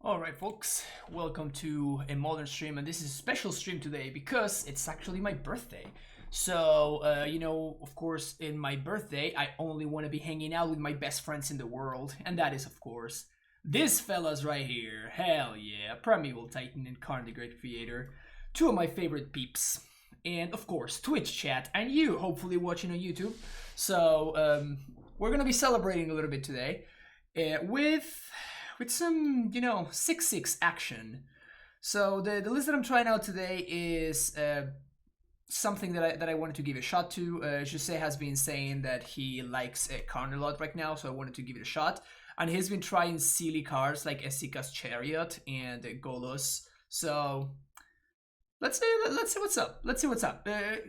Alright folks, welcome to a modern stream, and this is a special stream today because it's actually my birthday. So, of course, in my birthday, I only want to be hanging out with my best friends in the world, and that is, of course, this fellas right here. Hell yeah, Primeval Titan and Karn the Great Creator. Two of my favorite peeps. And, of course, Twitch chat, and you, hopefully watching on YouTube. So, we're gonna be celebrating a little bit today with some, 6-6 action. So the list that I'm trying out today is something that I wanted to give a shot to. Jose has been saying that he likes Karn a lot right now, so I wanted to give it a shot. And he's been trying silly cards like Esika's Chariot and Golos. So let's see what's up. Let's see what's up.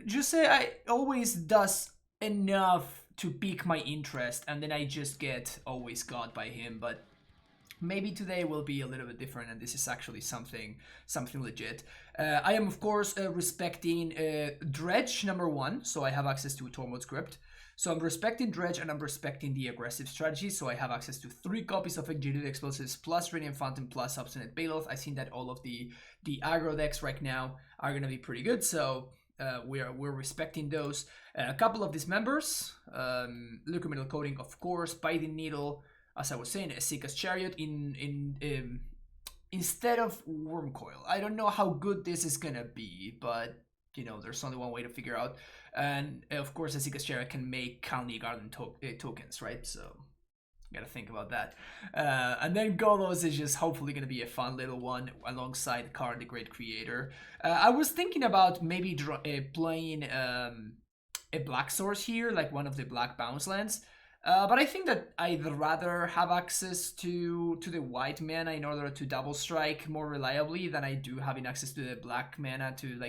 Jose I always does enough to pique my interest, and then I just get always got by him, but maybe today will be a little bit different, and this is actually something legit. I am, of course, respecting Dredge #1, so I have access to a tour mode script. So I'm respecting Dredge, and I'm respecting the aggressive strategy, so I have access to 3 copies of Engineered Explosives, plus Radiant Fountain, plus Obstinate Baloth. I think that all of the aggro decks right now are going to be pretty good, so we're respecting those. A couple of these members, Liquid Metal Coating, of course, Biting Needle, as I was saying, Esika's Chariot instead of Wormcoil. I don't know how good this is gonna be, but there's only one way to figure out. And of course, Esika's Chariot can make Colony Garden tokens, right? So gotta think about that. And then Golos is just hopefully gonna be a fun little one alongside Karn the Great Creator. I was thinking about maybe playing a black source here, like one of the black bounce lands. But I think that I'd rather have access to the white mana in order to double strike more reliably than I do having access to the black mana to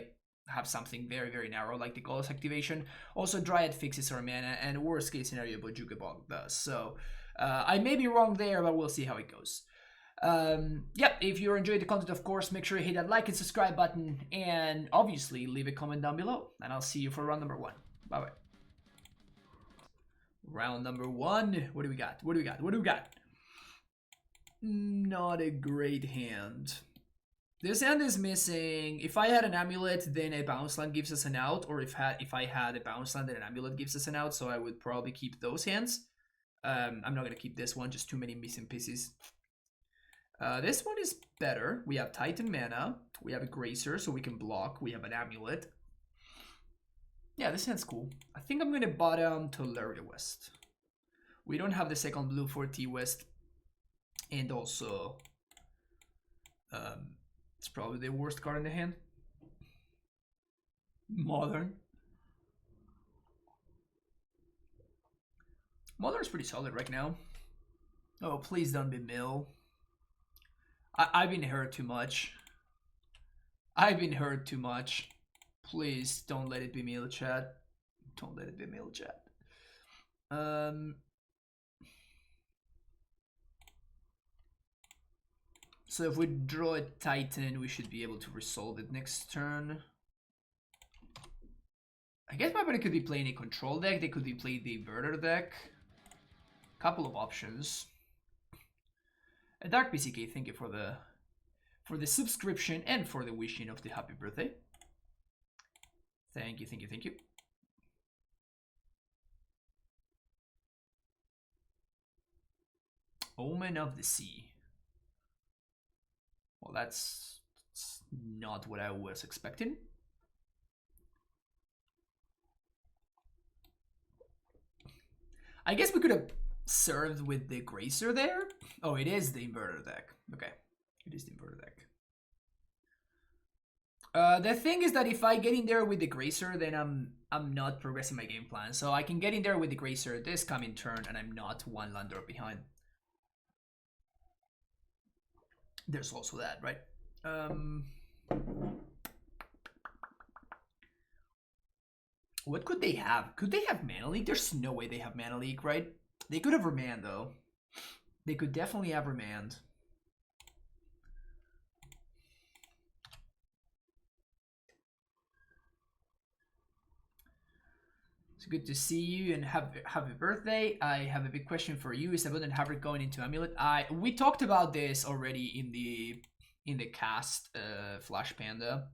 have something very, very narrow like the Golos activation. Also, Dryad fixes our mana, and worst case scenario, Bojuka Bog does. So I may be wrong there, but we'll see how it goes. If you enjoyed the content, of course, make sure you hit that like and subscribe button, and obviously leave a comment down below. And I'll see you for round number 1. Bye bye. Round number 1. What do we got? What do we got? What do we got? Not a great hand. This hand is missing. If I had an AmuLIT, then a bounce land gives us an out. Or if I had a bounce land, then an AmuLIT gives us an out. So I would probably keep those hands. I'm not going to keep this one. Just too many missing pieces. This one is better. We have Titan mana. We have a Gracer, so we can block. We have an AmuLIT. Yeah, this hand's cool. I think I'm going to bottom to Laria West. We don't have the second blue for T-West. And also, it's probably the worst card in the hand. Modern. Modern's pretty solid right now. Oh, please don't be Mill. I've been hurt too much. I've been hurt too much. Please don't let it be Mill chat. Don't let it be Mill chat. So if we draw a Titan, we should be able to resolve it next turn. I guess my opponent could be playing a control deck. They could be playing the Inverter deck. Couple of options. A Dark PCK, thank you for the subscription and for the wishing of the happy birthday. Thank you, thank you, thank you. Omen of the Sea. Well, that's not what I was expecting. I guess we could have served with the Gracer there. Oh, it is the Inverter deck. Okay, it is the Inverter deck. The thing is that if I get in there with the Gracer, then I'm not progressing my game plan. So I can get in there with the Gracer this coming turn, and I'm not one lander behind. There's also that, right? What could they have? Could they have Mana Leak? There's no way they have Mana Leak, right? They could have Remand, though. They could definitely have Remand. Let's good to see you and happy birthday. I have a big question for you. Is Abundant Hybrid going into AmuLIT? We talked about this already in the cast, Flash Panda.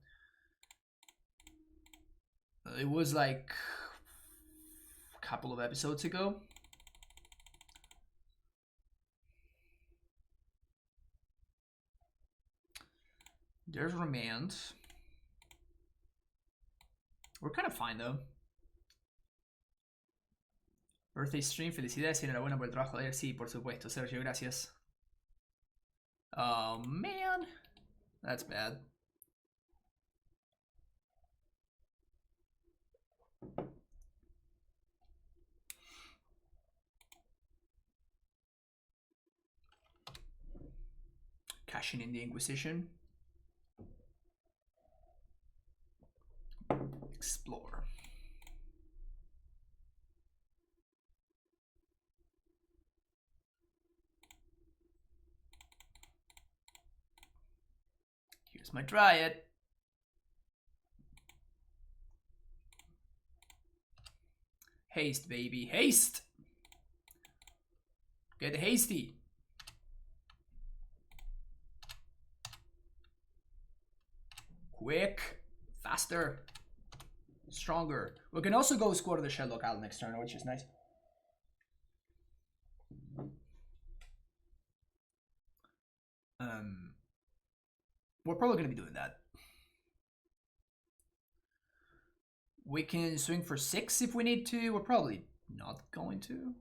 It was like a couple of episodes ago. There's Remand. We're kind of fine though. Birthday stream, felicidades y enhorabuena por el trabajo de ayer. Sí, por supuesto, Sergio, gracias. Oh man, that's bad. Cashing in the Inquisition. Explore. Here's my Dryad. Haste, baby, haste! Get hasty. Quick, faster, stronger. We can also go score the Shelldock out next turn, which is nice. We're probably gonna be doing that. We can swing for 6 if we need to. We're probably not going to.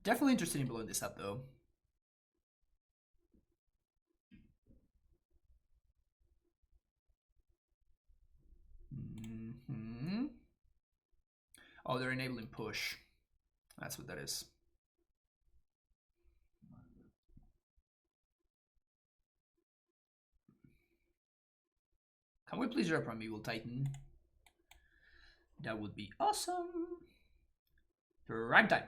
Definitely interested in blowing this up though. Oh, they're enabling push. That's what that is. Can we please rep on Evil Titan? That would be awesome. Prime time.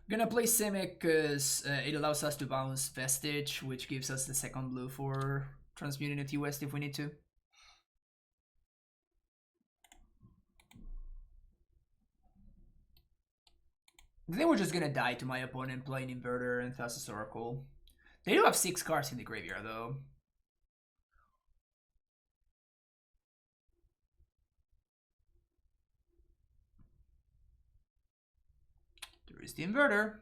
Gonna play Simic because it allows us to bounce Vestige, which gives us the second blue for transmuting a T-West if we need to. I think we're just gonna die to my opponent playing Inverter and Thassa's Oracle. They do have 6 cards in the graveyard though. There is the Inverter.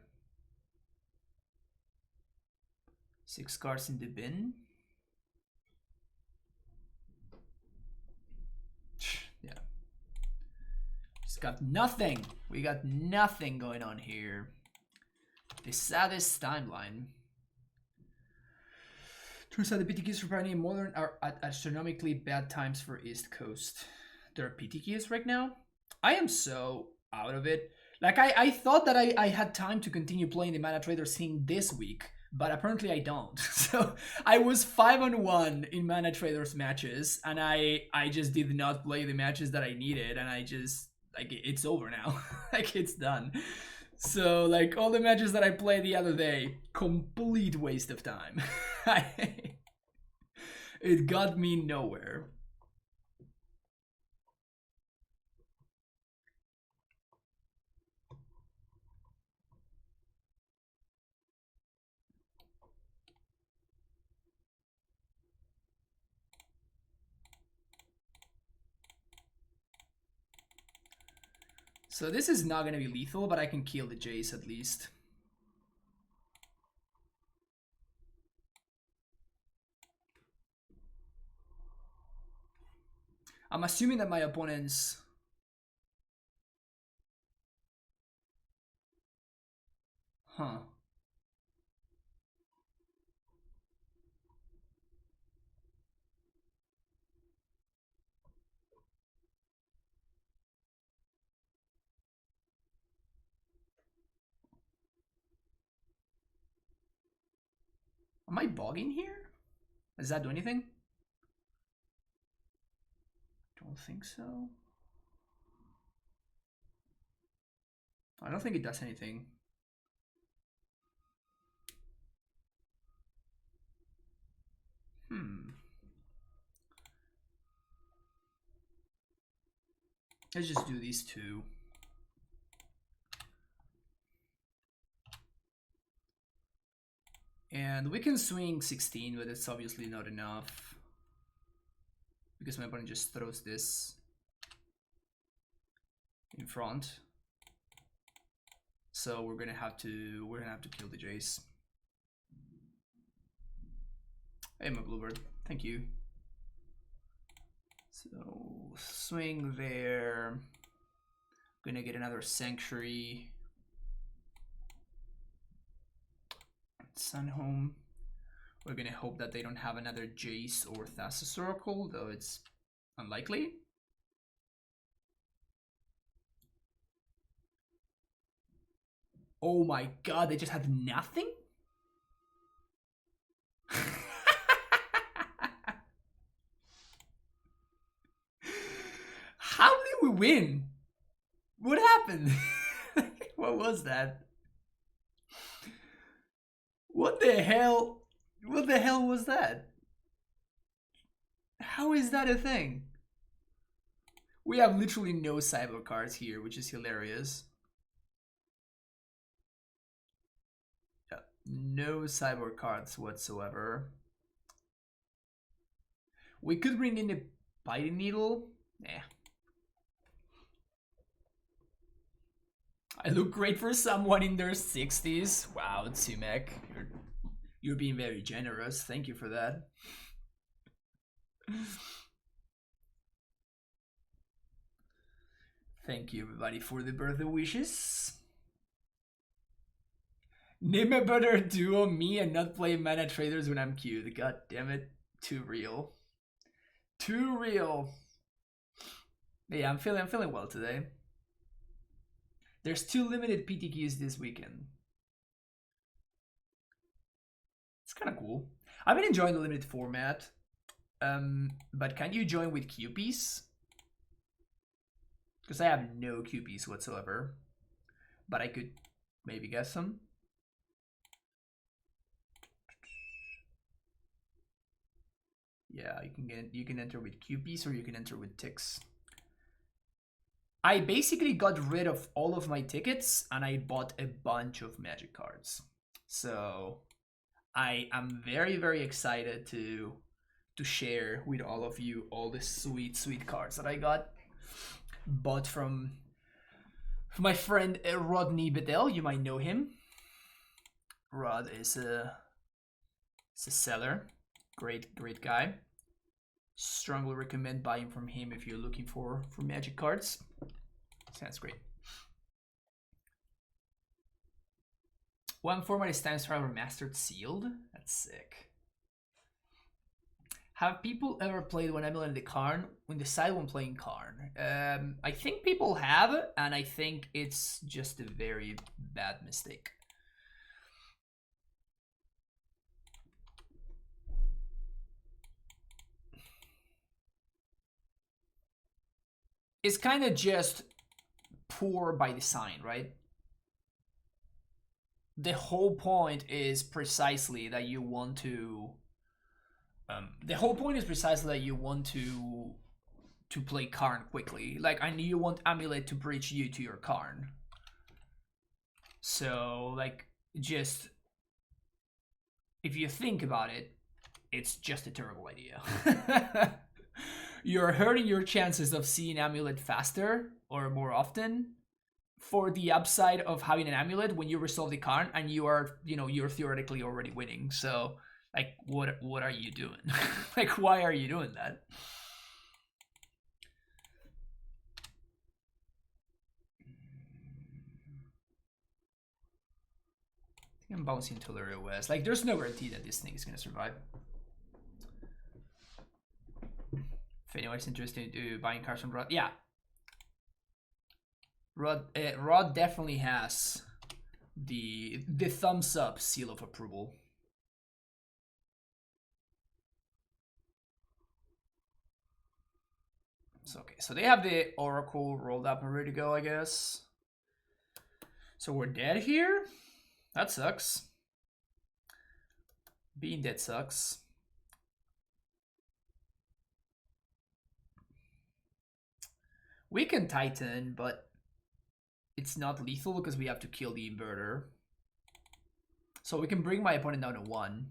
6 cards in the bin. Yeah. Just got nothing. We got nothing going on here. The saddest timeline. Turns out the PTQs for Pioneer and Modern are at astronomically bad times for East Coast. There are PTQs right now? I am so out of it. Like, I thought that I had time to continue playing the Mana Trader scene this week, but apparently I don't. So I was 5-1 in Mana Traders matches, and I just did not play the matches that I needed, and I just, like, it's over now. Like, it's done. So, like, all the matches that I played the other day, complete waste of time. It got me nowhere. So this is not going to be lethal, but I can kill the Jace at least. I'm assuming that my opponent's... Huh. Am I bogging here? Does that do anything? Don't think so. I don't think it does anything. Let's just do these two. And we can swing 16, but it's obviously not enough. Because my opponent just throws this in front. So we're gonna have to kill the Jace. Hey, my Bluebird, thank you. So swing there. Gonna get another Sanctuary. Sunhome. We're gonna hope that they don't have another Jace or Thassa's Oracle, though it's unlikely. Oh my god, they just had nothing? How did we win? What happened? What was that? What the hell? What the hell was that? How is that a thing? We have literally no cyber cards here, which is hilarious. Yeah, no cyber cards whatsoever. We could bring in the Biting Needle. Nah. I look great for someone in their 60s. Wow, Tsumek, you're being very generous. Thank you for that. Thank you, everybody, for the birthday wishes. Name a better duo, me and not play mana traders when I'm queued. God damn it, too real. Too real. Yeah, I'm feeling well today. There's 2 limited PTQs this weekend. It's kind of cool. I've been enjoying the limited format. But can you join with QPs? Because I have no QPs whatsoever. But I could maybe get some. Yeah, you can enter with QPs or you can enter with ticks. I basically got rid of all of my tickets and I bought a bunch of magic cards. So I am very, very excited to share with all of you all the sweet cards that I got. Bought from my friend Rodney Bedell. You might know him. Rod is a seller. Great guy. Strongly recommend buying from him if you're looking for magic cards. Sounds great. One format is Time Spiral Remastered Sealed. That's sick. Have people ever played when emulating the Karn when the side when playing Karn? I think people have, and I think it's just a very bad mistake. It's kind of just poor by design, right? The whole point is precisely that you want to play Karn quickly. Like, and you want AmuLIT to bridge you to your Karn. So, like, just if you think about it, it's just a terrible idea. You're hurting your chances of seeing AmuLIT faster or more often for the upside of having an AmuLIT when you resolve the Karn and you are, you're theoretically already winning. So, like, what are you doing? Like, why are you doing that? I think I'm bouncing Tolaria West. Like, there's no guarantee that this thing is gonna survive. If anyone's interested in buying cards from Rod, yeah. Rod definitely has the thumbs up seal of approval. So okay, so they have the Oracle rolled up and ready to go, I guess. So we're dead here? That sucks. Being dead sucks. We can Titan, but it's not lethal because we have to kill the inverter. So we can bring my opponent down to 1.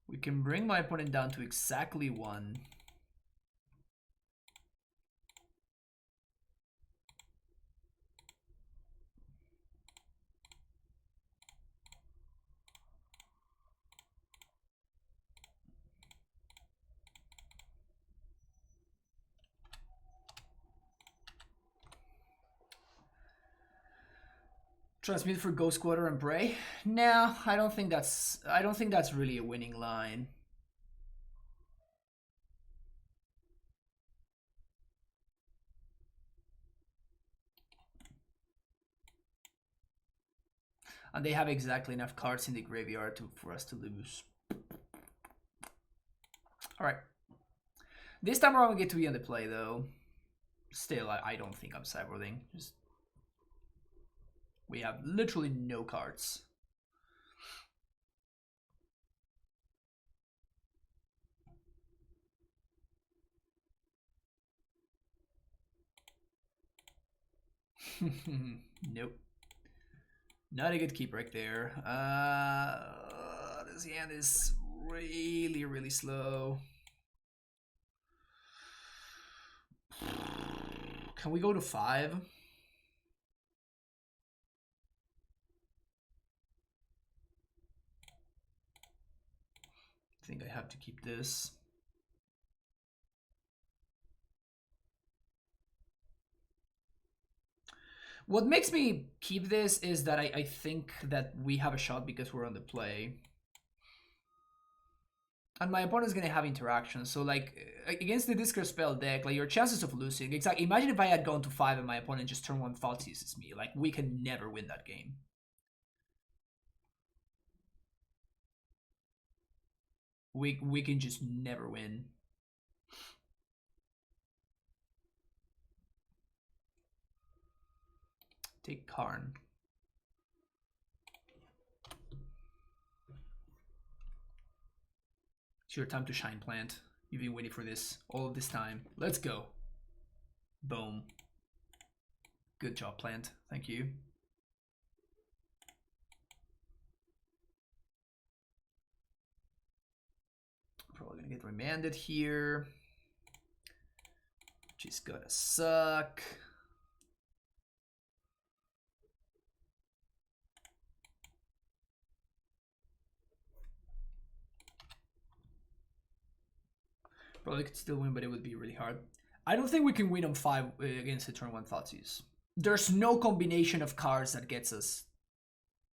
We can bring my opponent down to exactly 1. Transmit for Ghost Quarter and Prey? No, I don't think that's really a winning line. And they have exactly enough cards in the graveyard for us to lose. Alright. This time around we get to be on the play though. Still, I don't think I'm sideboarding. Just we have literally no cards. Nope. Not a good keep right there. This hand is really, really slow. Can we go to 5? I think I have to keep this. What makes me keep this is that I think that we have a shot because we're on the play. And my opponent's gonna have interaction, so like against the Discard Spell deck, like your chances of losing, exactly. Imagine if I had gone to 5 and my opponent just turn 1 Thoughtseizes me. Like we can never win that game. We can just never win. Take Karn. It's your time to shine, Plant. You've been waiting for this all of this time. Let's go. Boom. Good job, Plant. Thank you. Probably gonna get remanded here, which is gonna suck. Probably could still win, but it would be really hard. I don't think we can win on 5 against the turn 1 Thoughtseize. There's no combination of cards that gets us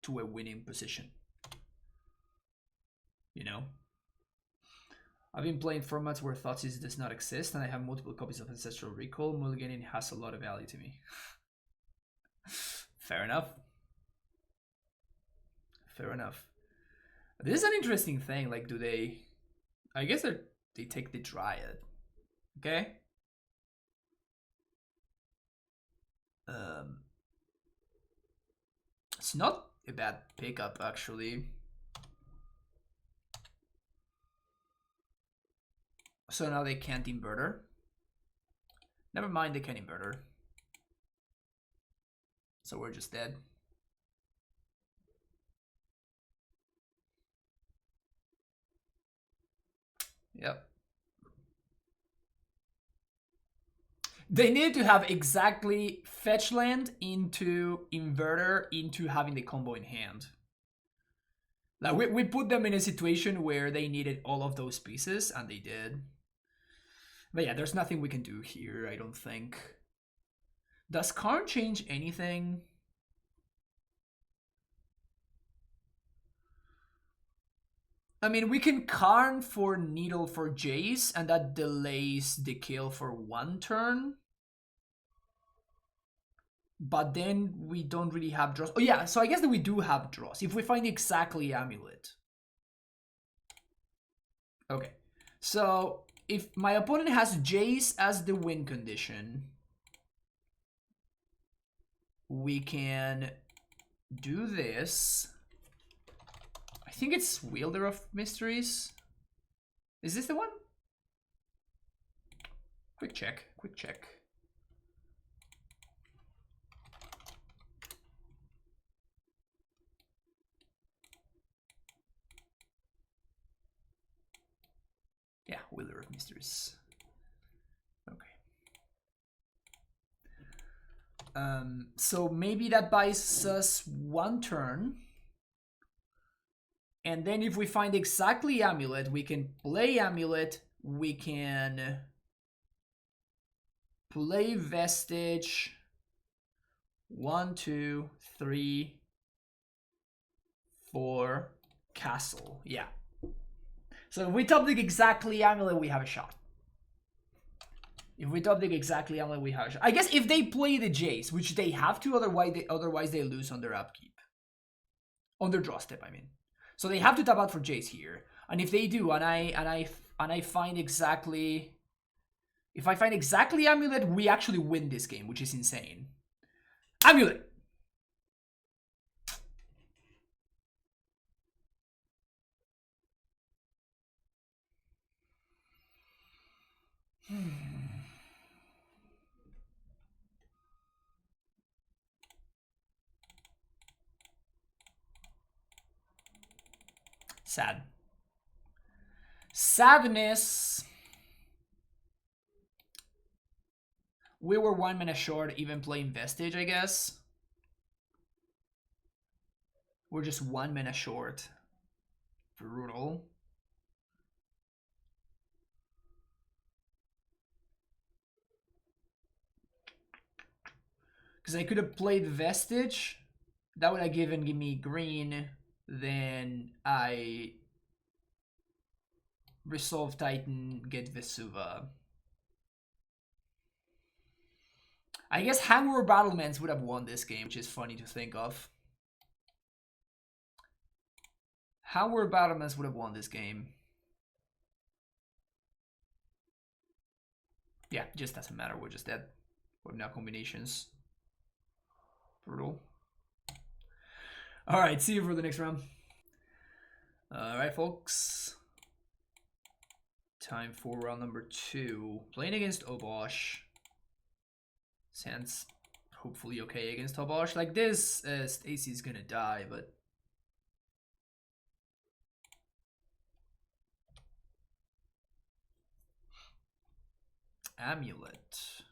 to a winning position. You know? I've been playing formats where Thoughtseize does not exist, and I have multiple copies of Ancestral Recall. Mulliganing has a lot of value to me. Fair enough. Fair enough. This is an interesting thing. Like, do they... I guess they take the Dryad. Okay? It's not a bad pickup, actually. So now they can't Inverter. Never mind, they can Inverter. So we're just dead. Yep. They need to have exactly fetch land into Inverter into having the combo in hand. Like we put them in a situation where they needed all of those pieces, and they did. But yeah, there's nothing we can do here, I don't think. Does Karn change anything? I mean, we can Karn for Needle for Jace, and that delays the kill for 1 turn. But then we don't really have draws. Oh yeah, so I guess that we do have draws. If we find exactly AmuLIT. Okay, so if my opponent has Jace as the win condition, we can do this. I think it's Wielder of Mysteries. Is this the one? Quick check, quick check. Yeah, Wielder of Mysteries. Okay. So maybe that buys us one turn. And then if we find exactly AmuLIT, we can play AmuLIT. We can play Vestige. 1, 2, 3, 4, Castle. Yeah. So if we top deck exactly AmuLIT, we have a shot. If we top deck exactly AmuLIT, we have a shot. I guess if they play the Jace, which they have to, otherwise they lose on their upkeep. On their draw step, I mean. So they have to tap out for Jace here. And if they do, and I find exactly... If I find exactly AmuLIT, we actually win this game, which is insane. AmuLIT! Sad. Sadness. We were 1 mana short, even playing Vestige, I guess. We're just 1 mana short. Brutal. Because I could have played Vestige. That would have give me green. Then I Resolve Titan, get Vesuva. I guess Hangover Battlements would have won this game, which is funny to think of. Hangover Battlements would have won this game. Yeah, it just doesn't matter. We're just dead. We have now combinations. Brutal. Alright, see you for the next round. Alright, folks. Time for round number 2. Playing against Obosh. Sounds hopefully okay against Obosh. Like this, Stacy's gonna die, but... AmuLIT.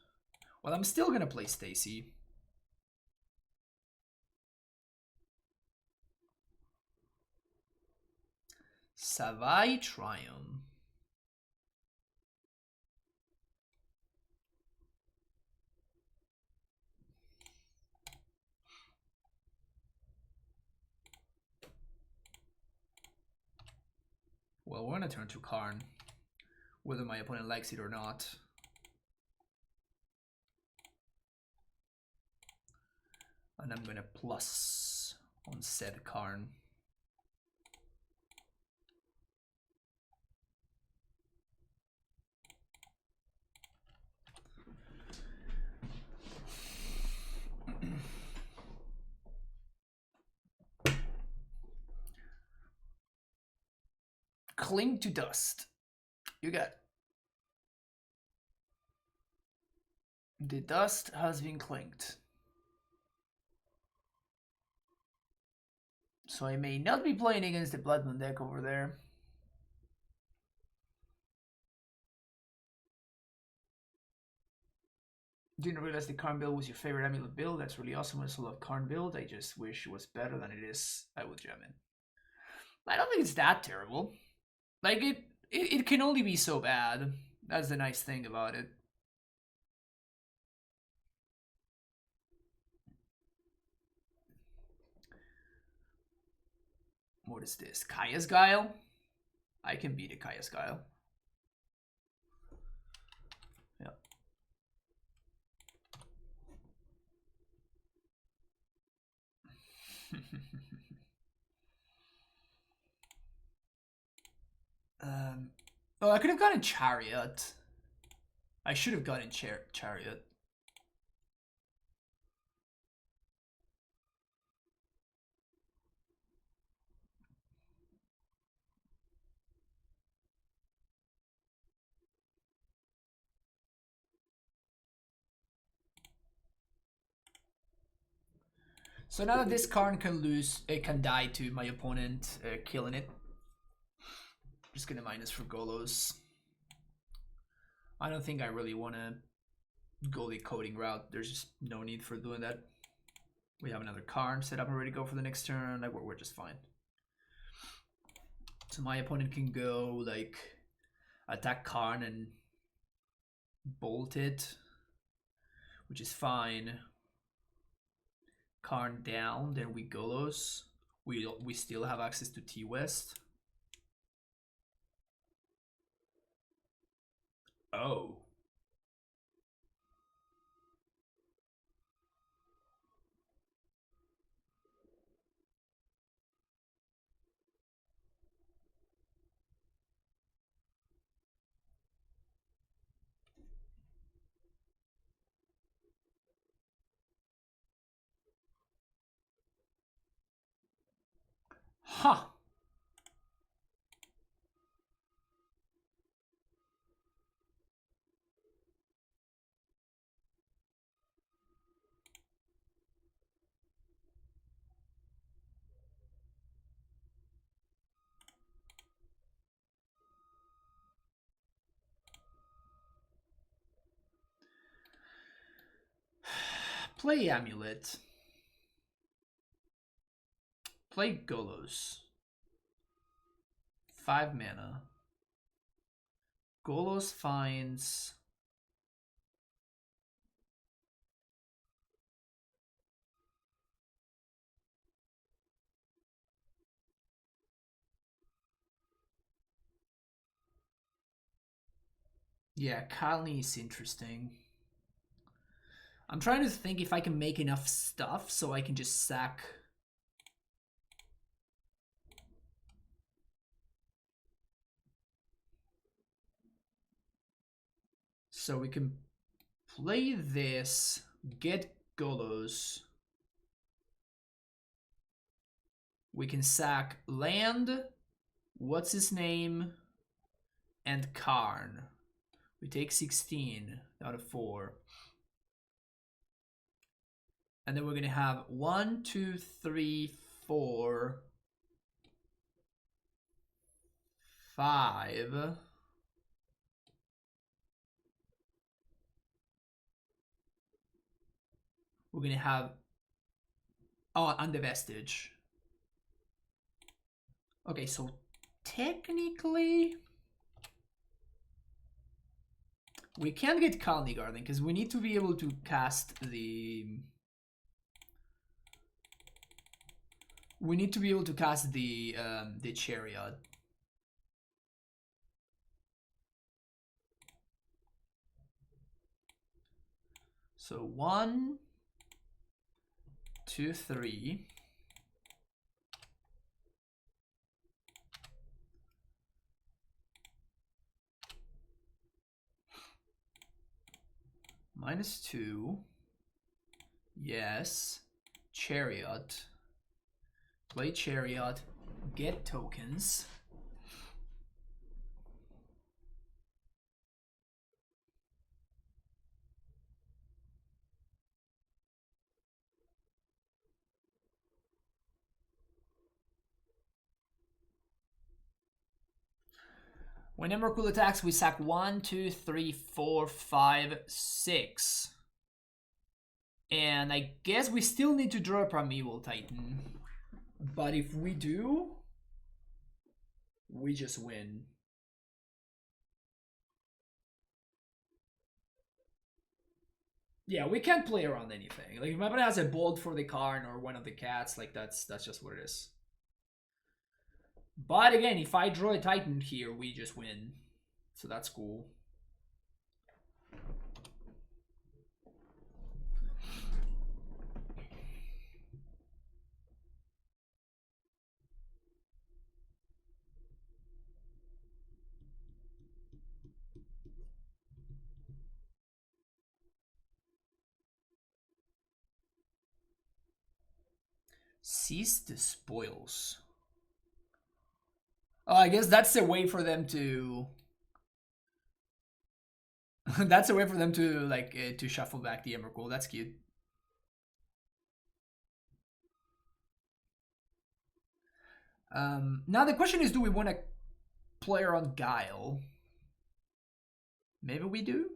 Well, I'm still gonna play Stacy. Savai Triumph. Well, we're gonna turn to Karn, whether my opponent likes it or not. And I'm gonna plus on said Karn. Cling to dust. You got it. The dust has been clinked. So I may not be playing against the Blood Moon deck over there. Didn't realize the Karn build was your favorite AmuLIT build. That's really awesome. I still love Karn build. I just wish it was better than it is. I would jam in. I don't think it's that terrible. Like, it can only be so bad. That's the nice thing about it. What is this? Kaya's Guile? I can beat a Kaya's Guile. Yeah. Oh, I could have gotten Chariot. I should have gotten Chariot. So now that this Karn can lose, it can die to my opponent, killing it. Just gonna minus for Golos. I don't think I really want to go the coding route. There's just no need for doing that. We have another Karn set up and ready to go for the next turn. Like we're just fine. So my opponent can go like attack Karn and bolt it, which is fine. Karn down, then we Golos. We still have access to T-West. Oh. Huh. Play AmuLIT. Play Golos. 5 mana. Golos finds... Yeah, Kalni is interesting. I'm trying to think if I can make enough stuff so I can just sack... So we can play this, get Golos. We can sack land, what's his name, and Karn. We take 16 out of 4. And then we're gonna have 1, 2, 3, 4, 5. We're gonna have... Oh, and the Vestige. Okay, so technically... we can't get Colony Garden because we need to be able to cast the... We need to be able to cast the Chariot. So 1, 2, 3. -2. Yes. Chariot. Play Chariot. Get tokens. When Emrakul attacks, we sack 1, 2, 3, 4, 5, 6. And I guess we still need to draw a Primeval Titan. But if we do, we just win. Yeah, we can't play around anything. Like if my opponent has a bolt for the Karn or one of the cats, like that's just what it is. But again, if I draw a Titan here, we just win. So that's cool. Seize the spoils. Oh, I guess that's a way for them to... that's a way for them to, like, to shuffle back the Emrakul. That's cute. Now the question is, do we want to play her on Guile? Maybe we do?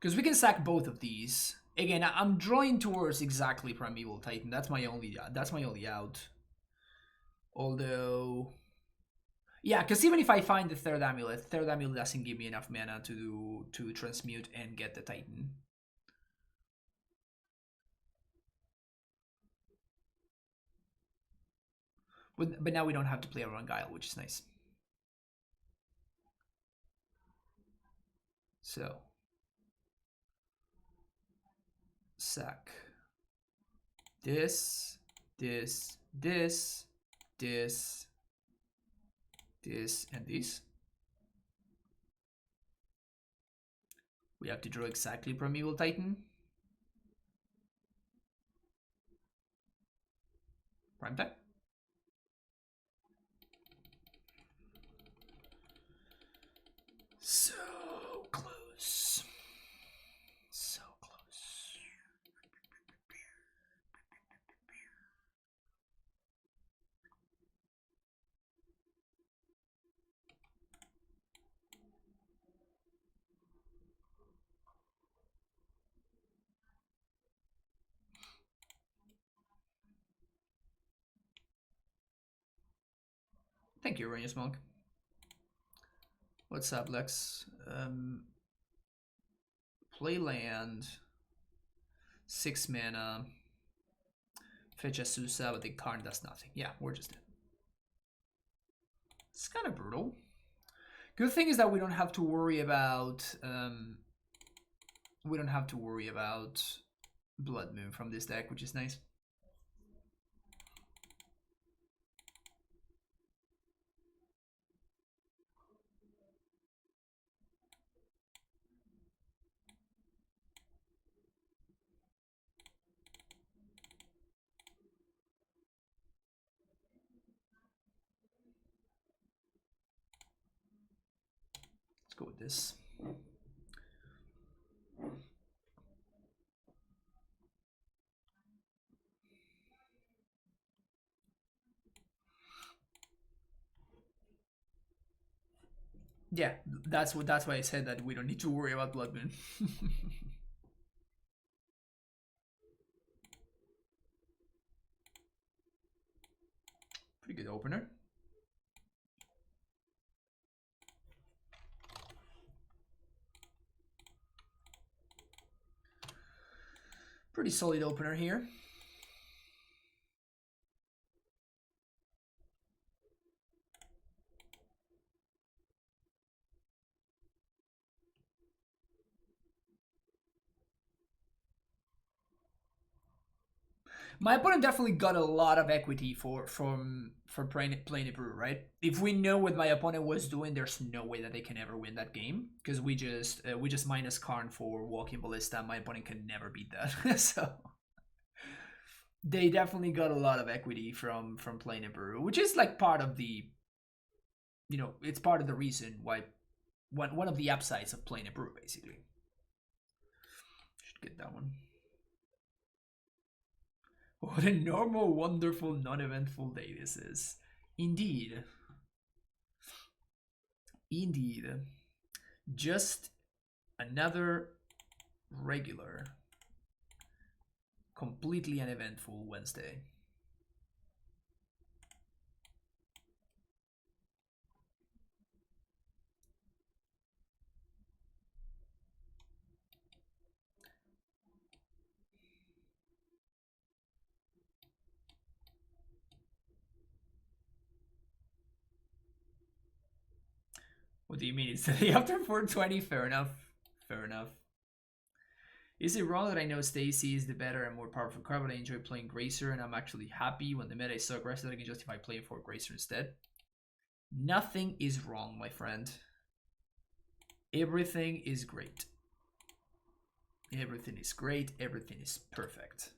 Because we can sack both of these. Again, I'm drawing towards exactly Primeval Titan. That's my only out. Although, yeah, because even if I find the third amulet doesn't give me enough mana to transmute and get the Titan. But now we don't have to play around Guile, which is nice. So, sack this, this, this, this, this, and this. We have to draw exactly Primeval Titan. Prime time. So close. So close. Thank you, Erroneous Monk. What's up, Lex? Play land. 6 mana. Fetch a Susa, but the Karn does nothing. Yeah, we're just dead. It's kind of brutal. Good thing is that we don't have to worry about Blood Moon from this deck, which is nice. Go with this. Yeah, that's why I said that we don't need to worry about Blood Moon. Pretty good opener. Pretty solid opener here. My opponent definitely got a lot of equity from playing it Brew, right? If we know what my opponent was doing, there's no way that they can ever win that game, because we just minus Karn for Walking Ballista. My opponent can never beat that. So they definitely got a lot of equity from playing it Brew, which is like part of the, you know, it's part of the reason why one of the upsides of playing a Brew, basically. Should get that one. What a normal, wonderful, non-eventful day this is. Indeed. Indeed. Just another regular, completely uneventful Wednesday. What do you mean? It's the day after 420? Fair enough. Fair enough. Is it wrong that I know Stacy is the better and more powerful card, but I enjoy playing Gracer and I'm actually happy when the meta is so aggressive that I can justify playing for Gracer instead? Nothing is wrong, my friend. Everything is great. Everything is great. Everything is perfect.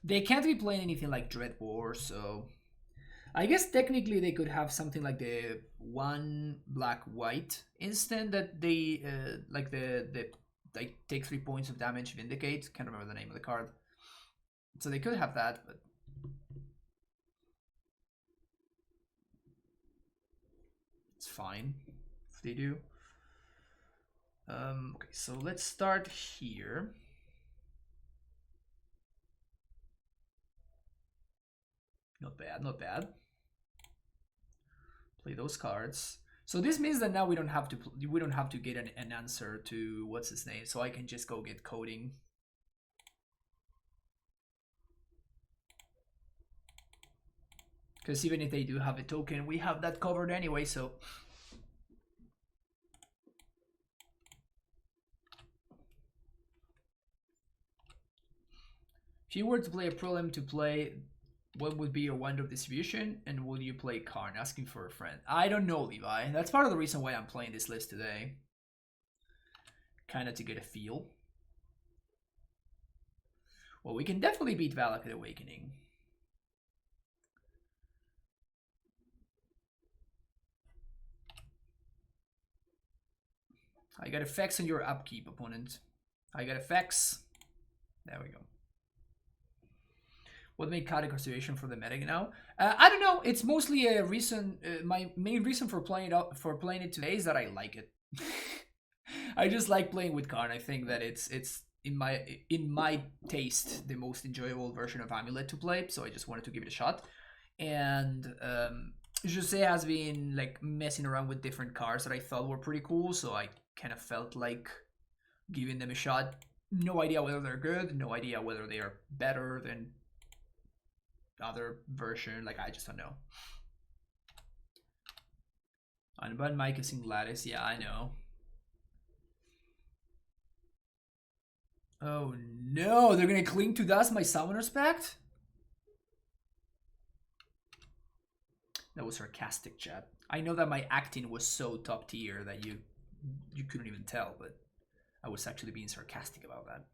They can't be playing anything like Dread War, so I guess technically they could have something like the one black white instant that they like the like take 3 points of damage, Vindicate. Can't remember the name of the card. So they could have that, but it's fine if they do. Okay, so let's start here. Not bad, not bad. Play those cards. So this means that now we don't have to get an answer to what's his name. So I can just go get coding. Because even if they do have a token, we have that covered anyway. So if you were to play a prelim to play, what would be your wind-up distribution, and would you play Karn? Asking for a friend. I don't know, Levi. That's part of the reason why I'm playing this list today. Kind of to get a feel. Well, we can definitely beat Valakut Awakening. I got effects on your upkeep, opponent. I got effects. There we go. What made card consideration for the meta now? I don't know. It's mostly a reason. My main reason for playing it today is that I like it. I just like playing with Karn. I think that it's in my taste the most enjoyable version of AmuLIT to play. So I just wanted to give it a shot. And Jose has been like messing around with different cards that I thought were pretty cool. So I kind of felt like giving them a shot. No idea whether they're good. No idea whether they are better than other version. Like I just don't know. Unbound Mike is in Gladys. Yeah, I know. Oh no, they're gonna cling to dust my Summoner's Pact? That was sarcastic, chat. I know that my acting was so top tier that you couldn't even tell, but I was actually being sarcastic about that.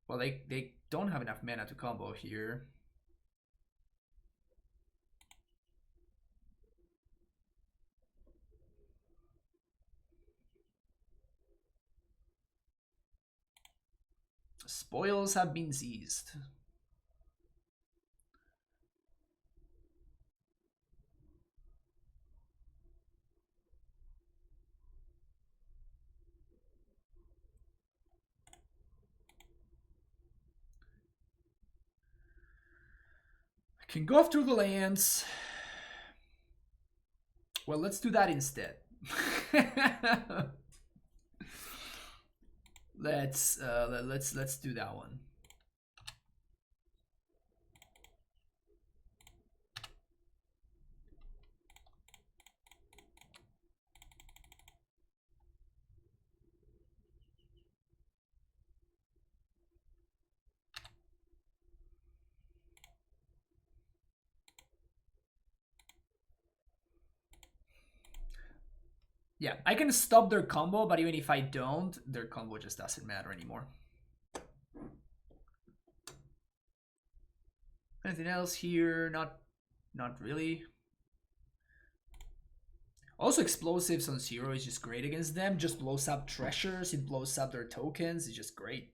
Well, they don't have enough mana to combo here. Spoils have been seized. I can go through the lands. Well, let's do that instead. let's do that one. Yeah, I can stop their combo, but even if I don't, their combo just doesn't matter anymore. Anything else here? Not really. Also, explosives on 0 is just great against them. Just blows up treasures, it blows up their tokens, it's just great.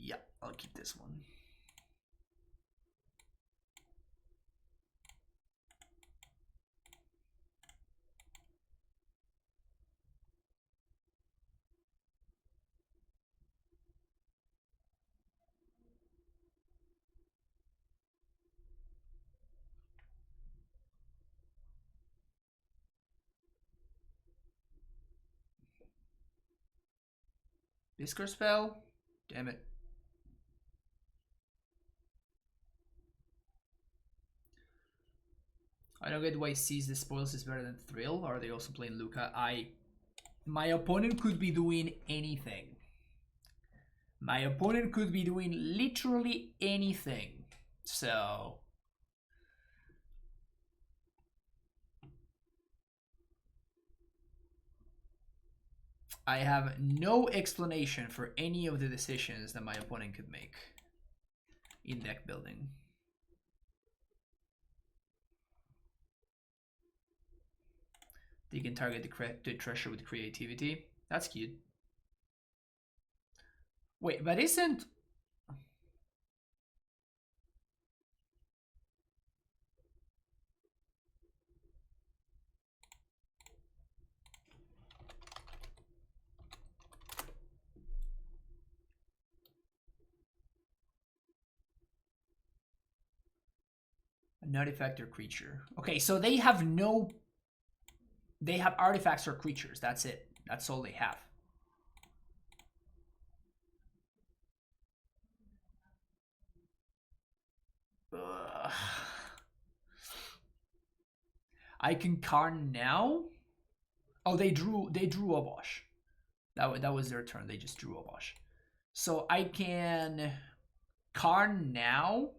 Yeah, I'll keep this one. Discord spell? Damn it. I don't get why Seize the Spoils is better than Thrill. Are they also playing Luca? My opponent could be doing anything. My opponent could be doing literally anything. So I have no explanation for any of the decisions that my opponent could make in deck building. They can target the treasure with creativity. That's cute. Wait, but isn't... an artifact or creature. Okay, so they have no... They have artifacts or creatures. That's it. That's all they have. I can Karn now. Oh, they drew Obosh. That was their turn. They just drew Obosh. So I can Karn now,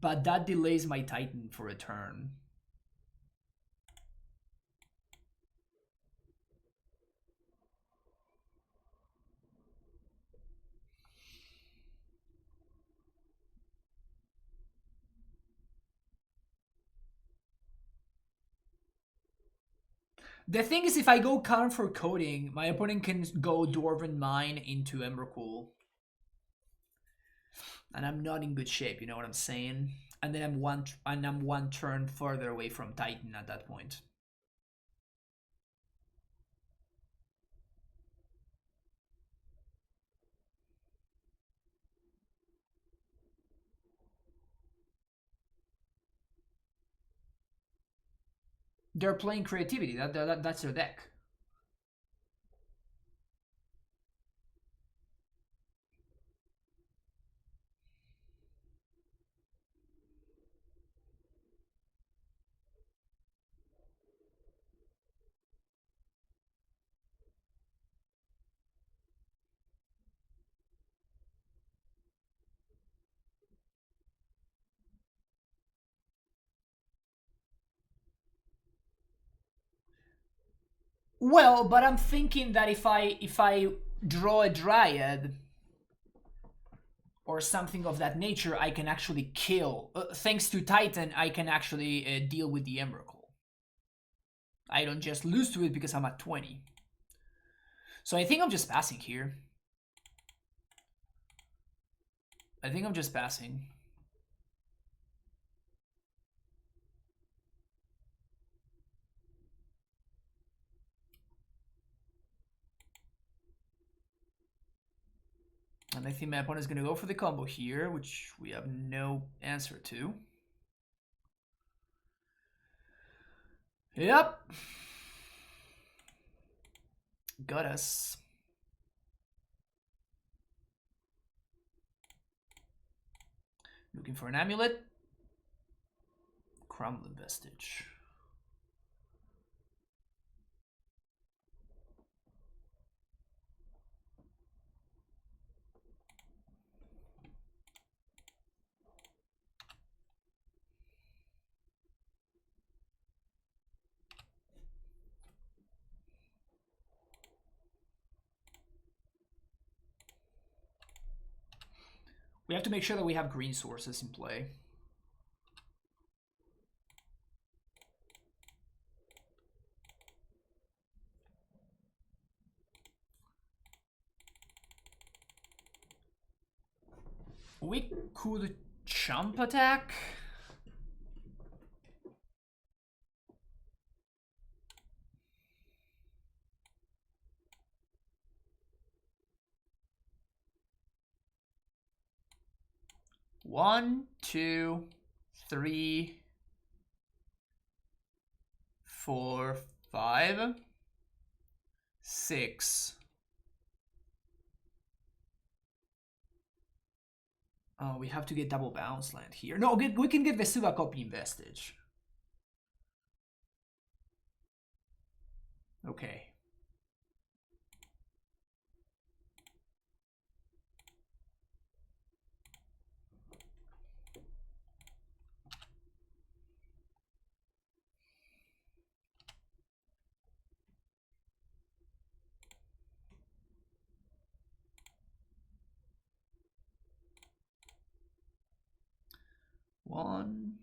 but that delays my Titan for a turn. The thing is, if I go Karn for coding, my opponent can go Dwarven Mine into Emrakul. And I'm not in good shape, you know what I'm saying? And then I'm one turn further away from Titan at that point. They're playing creativity. That's their deck. Well, but I'm thinking that if I draw a Dryad or something of that nature, I can actually kill. Thanks to Titan, I can actually deal with the Emrakul. I don't just lose to it because I'm at 20. So I think I'm just passing here. I think I'm just passing. And I think my opponent is going to go for the combo here, which we have no answer to. Yep. Got us. Looking for an AmuLIT. Crumbling Vestige. We have to make sure that we have green sources in play. We could chump attack. One, two, three, 4, 5, 6. Oh, we have to get double bounce land here. No, we can get Vesuva copy in Vestige. Okay. One.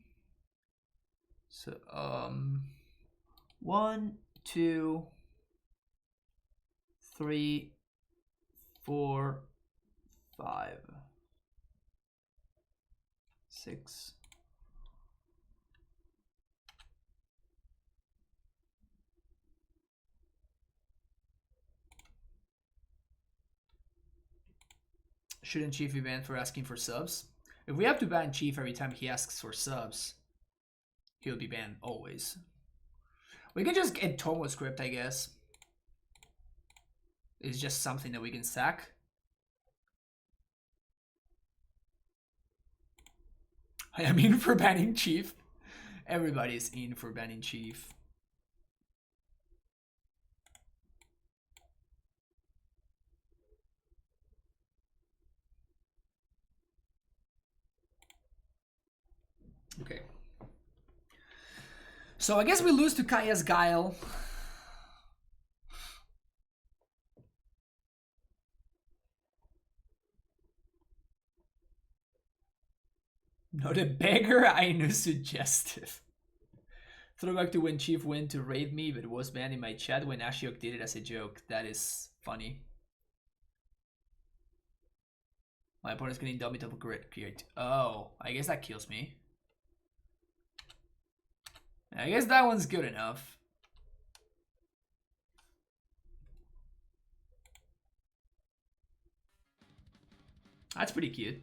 So 1, 2, 3, 4, 5, 6. Shouldn't Chief be banned for asking for subs? If we have to ban Chief every time he asks for subs, he'll be banned always. We can just get Tomo script, I guess. It's just something that we can sack. I am in for banning Chief. Everybody's in for banning Chief. Okay. So I guess we lose to Kaya's Guile. Not a beggar, I know suggestive. Throwback to when Chief went to raid me but was banned in my chat when Ashiok did it as a joke. That is funny. My opponent's getting double create. Oh, I guess that kills me. I guess that one's good enough. That's pretty cute.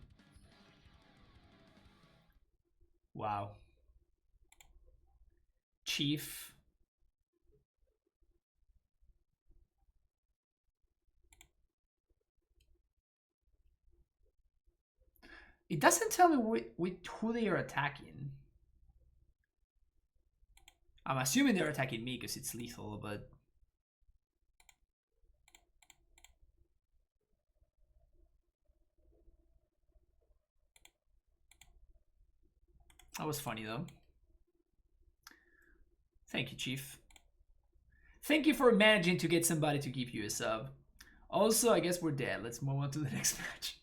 Wow. Chief. It doesn't tell me who they are attacking. I'm assuming they're attacking me because it's lethal, but... That was funny though. Thank you, Chief. Thank you for managing to get somebody to give you a sub. Also, I guess we're dead. Let's move on to the next match.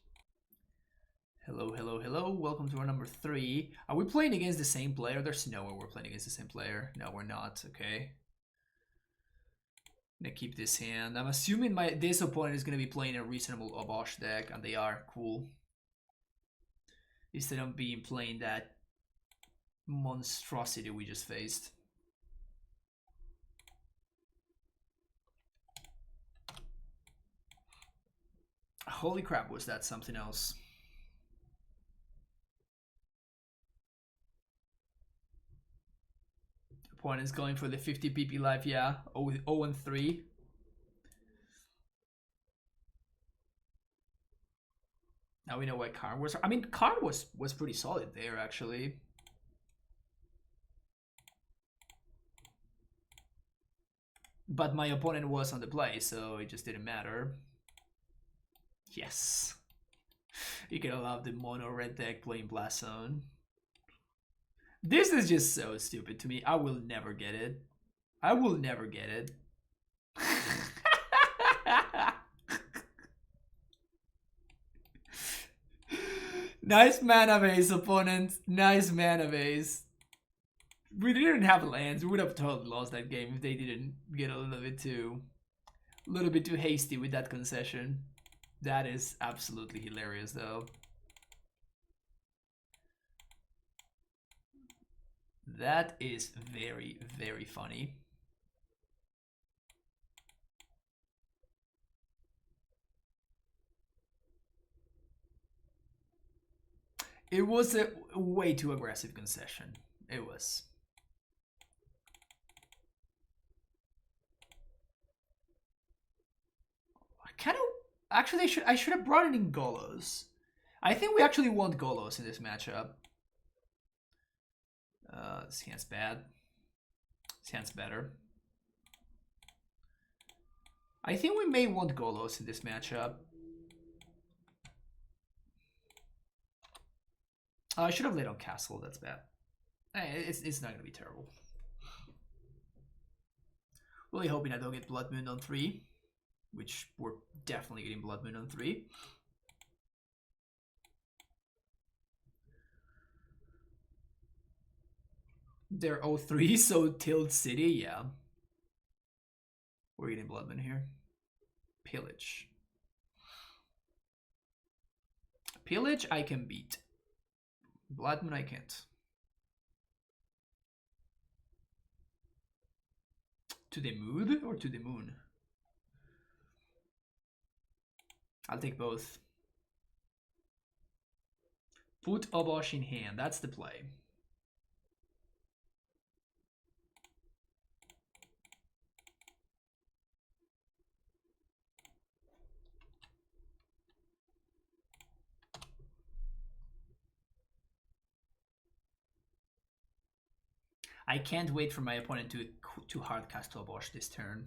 Hello, hello, hello. Welcome to our number 3. Are we playing against the same player? There's no way we're playing against the same player. No, we're not. Okay. I'm gonna keep this hand. I'm assuming this opponent is gonna be playing a reasonable Obosh deck, and they are. Cool. Instead of being playing that monstrosity we just faced. Holy crap, was that something else? Opponent's going for the 50 PP life, yeah. 0 and 3. Now we know why Karn was. I mean, Karn was pretty solid there, actually. But my opponent was on the play, so it just didn't matter. Yes. You gotta love the mono red deck playing Blast Zone. This is just so stupid to me. I will never get it. I will never get it. Nice mana base, opponent. Nice mana base. We didn't have lands. We would have totally lost that game if they didn't get a little bit too hasty with that concession. That is absolutely hilarious, though. That is very, very funny. It was a way too aggressive concession. It was. Actually, I should have brought it in Golos. I think we actually want Golos in this matchup. This hand's bad. This hand's better. I think we may want Golos in this matchup. I should have laid on Castle, that's bad. It's not gonna be terrible. Really hoping I don't get Blood Moon on 3, which we're definitely getting Blood Moon on 3. They're 0-3, so Tilt City, yeah. We're getting Blood Moon here. Pillage. Pillage I can beat. Blood Moon I can't. To the mood or to the moon? I'll take both. Put Obosh in hand, that's the play. I can't wait for my opponent to hard cast Obosh this turn.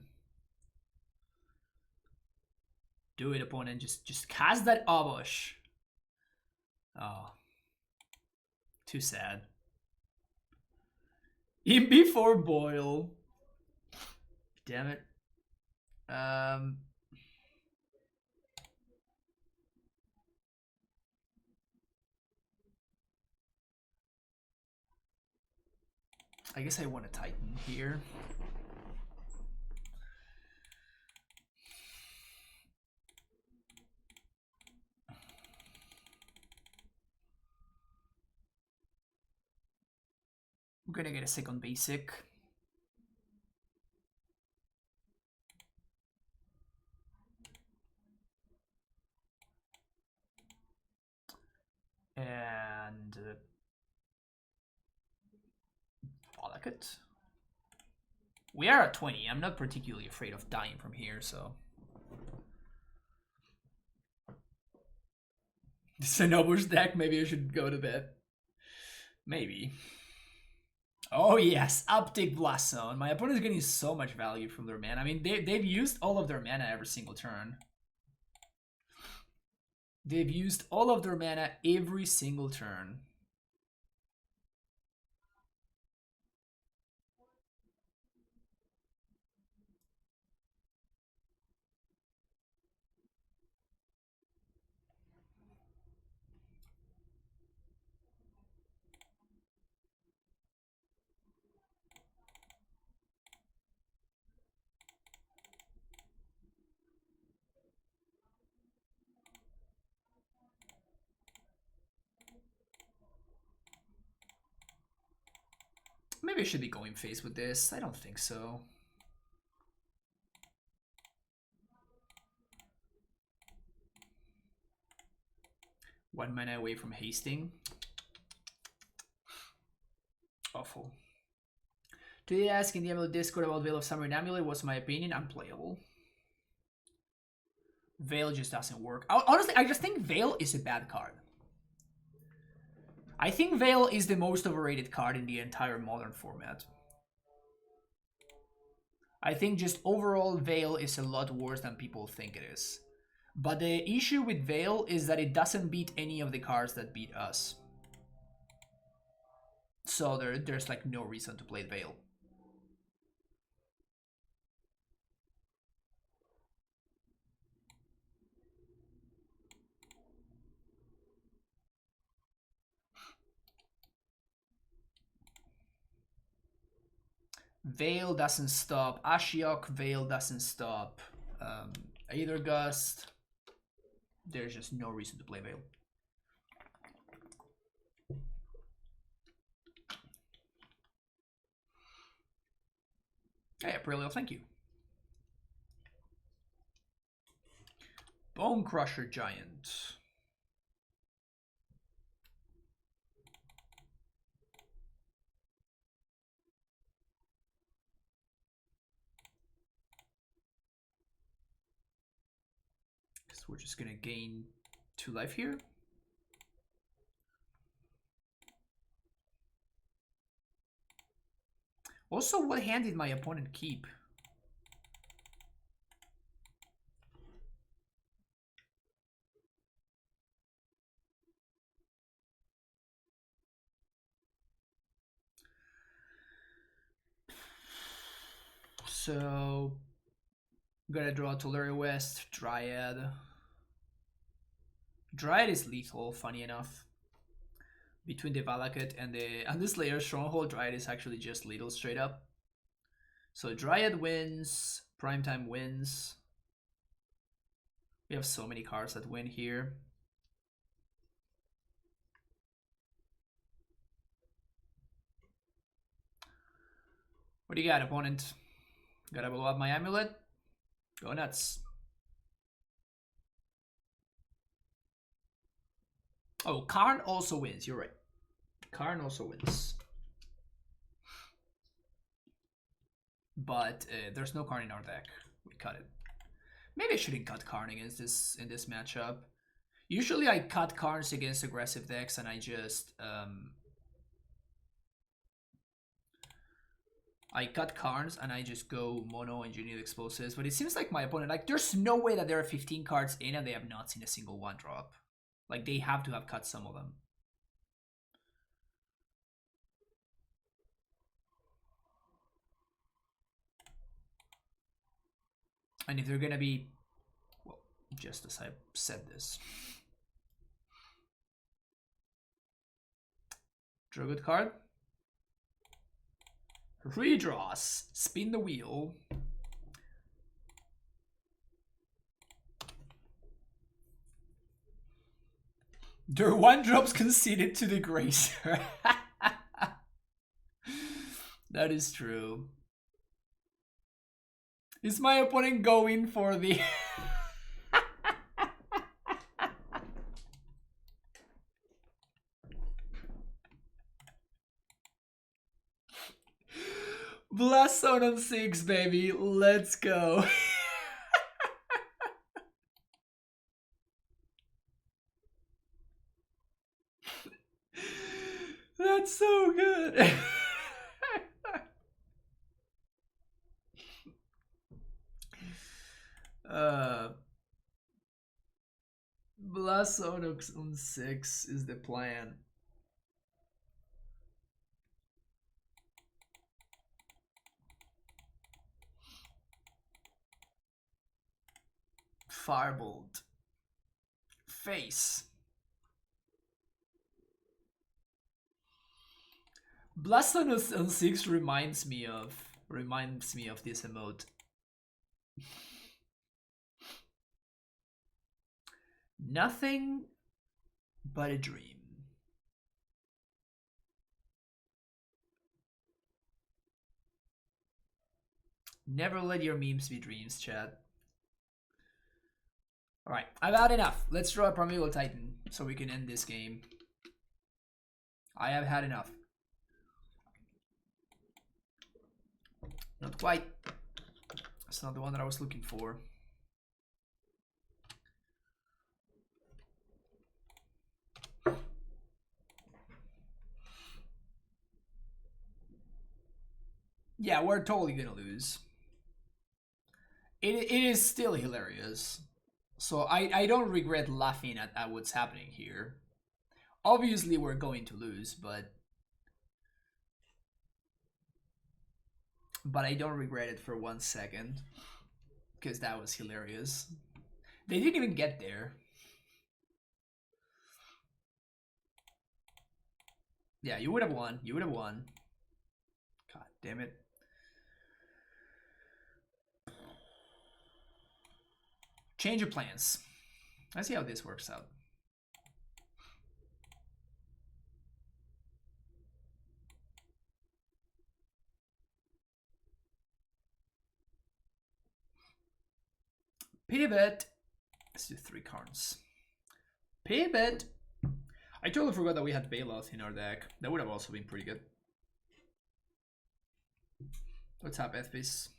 Do it, opponent. Just cast that Obosh. Oh. Too sad. In before Boil. Damn it. I guess I want a Titan here. We're gonna get a second basic. And I like it. We are at 20. I'm not particularly afraid of dying from here, so. This is an Obosh deck. Maybe I should go to bed. Maybe. Oh yes, Uptick Blast Zone. My opponent is getting so much value from their mana. I mean, they've used all of their mana every single turn. They've used all of their mana every single turn. Maybe I should be going face with this. I don't think so. One mana away from hasting. Awful. Today ask in the AmuLIT Discord about Veil of Summer and AmuLIT. What's my opinion? Unplayable. Veil just doesn't work. Honestly, I just think Veil is a bad card. I think Veil is the most overrated card in the entire Modern format. I think just overall Veil is a lot worse than people think it is. But the issue with Veil is that it doesn't beat any of the cards that beat us. So there's like no reason to play Veil. Veil doesn't stop Ashiok, Veil doesn't stop Aether Gust. There's just no reason to play Veil. Hey, Aprilio, thank you. Bone Crusher Giant. We're just gonna gain 2 life here. Also, what hand did my opponent keep? So gonna draw Tulare West, Dryad. Dryad is lethal, funny enough. Between the Valakut and the Slayer Stronghold, Dryad is actually just lethal straight up. So Dryad wins, Primetime wins. We have so many cards that win here. What do you got, opponent? Gotta blow up my AmuLIT? Go nuts. Oh, Karn also wins, you're right. Karn also wins. But there's no Karn in our deck. We cut it. Maybe I shouldn't cut Karn against this in this matchup. Usually I cut Karns against aggressive decks and I just go mono engineered explosives, but it seems like my opponent, like, there's no way that there are 15 cards in and they have not seen a single one drop. Like, they have to have cut some of them. And if they're gonna be, well, just as I said this. Draw a good card. Redraws. Spin the wheel. Their 1-drops conceded to the Gracer. That is true. Is my opponent going for the... Blast Zone on 6, baby. Let's go. That's so good. Blast Zone on 6 is the plan. Firebolt. Face. Blast on 6 reminds me of this emote. Nothing but a dream. Never let your memes be dreams, chat. Alright, I've had enough. Let's draw a Primeval Titan so we can end this game. I have had enough. Not quite. That's not the one that I was looking for. Yeah, we're totally gonna lose. It is still hilarious. So I don't regret laughing at what's happening here. Obviously we're going to lose, but I don't regret it for 1 second. Because that was hilarious. They didn't even get there. Yeah, you would have won. You would have won. God damn it. Change your plans. Let's see how this works out. Pivot. Let's do 3 cards. Pivot. I totally forgot that we had Bailout in our deck. That would have also been pretty good. What's up, FPs?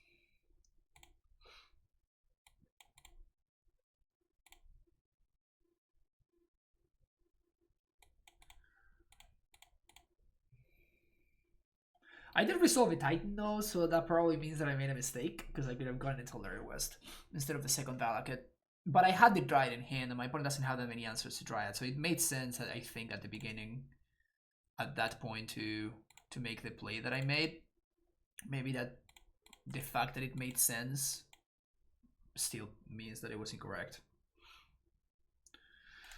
I did resolve a Titan though, so that probably means that I made a mistake, because I could have gone into Larry West instead of the second Valakut. But I had the Dryad in hand, and my opponent doesn't have that many answers to Dryad, so it made sense, I think, at the beginning, at that point, to make the play that I made. Maybe that the fact that it made sense still means that it was incorrect.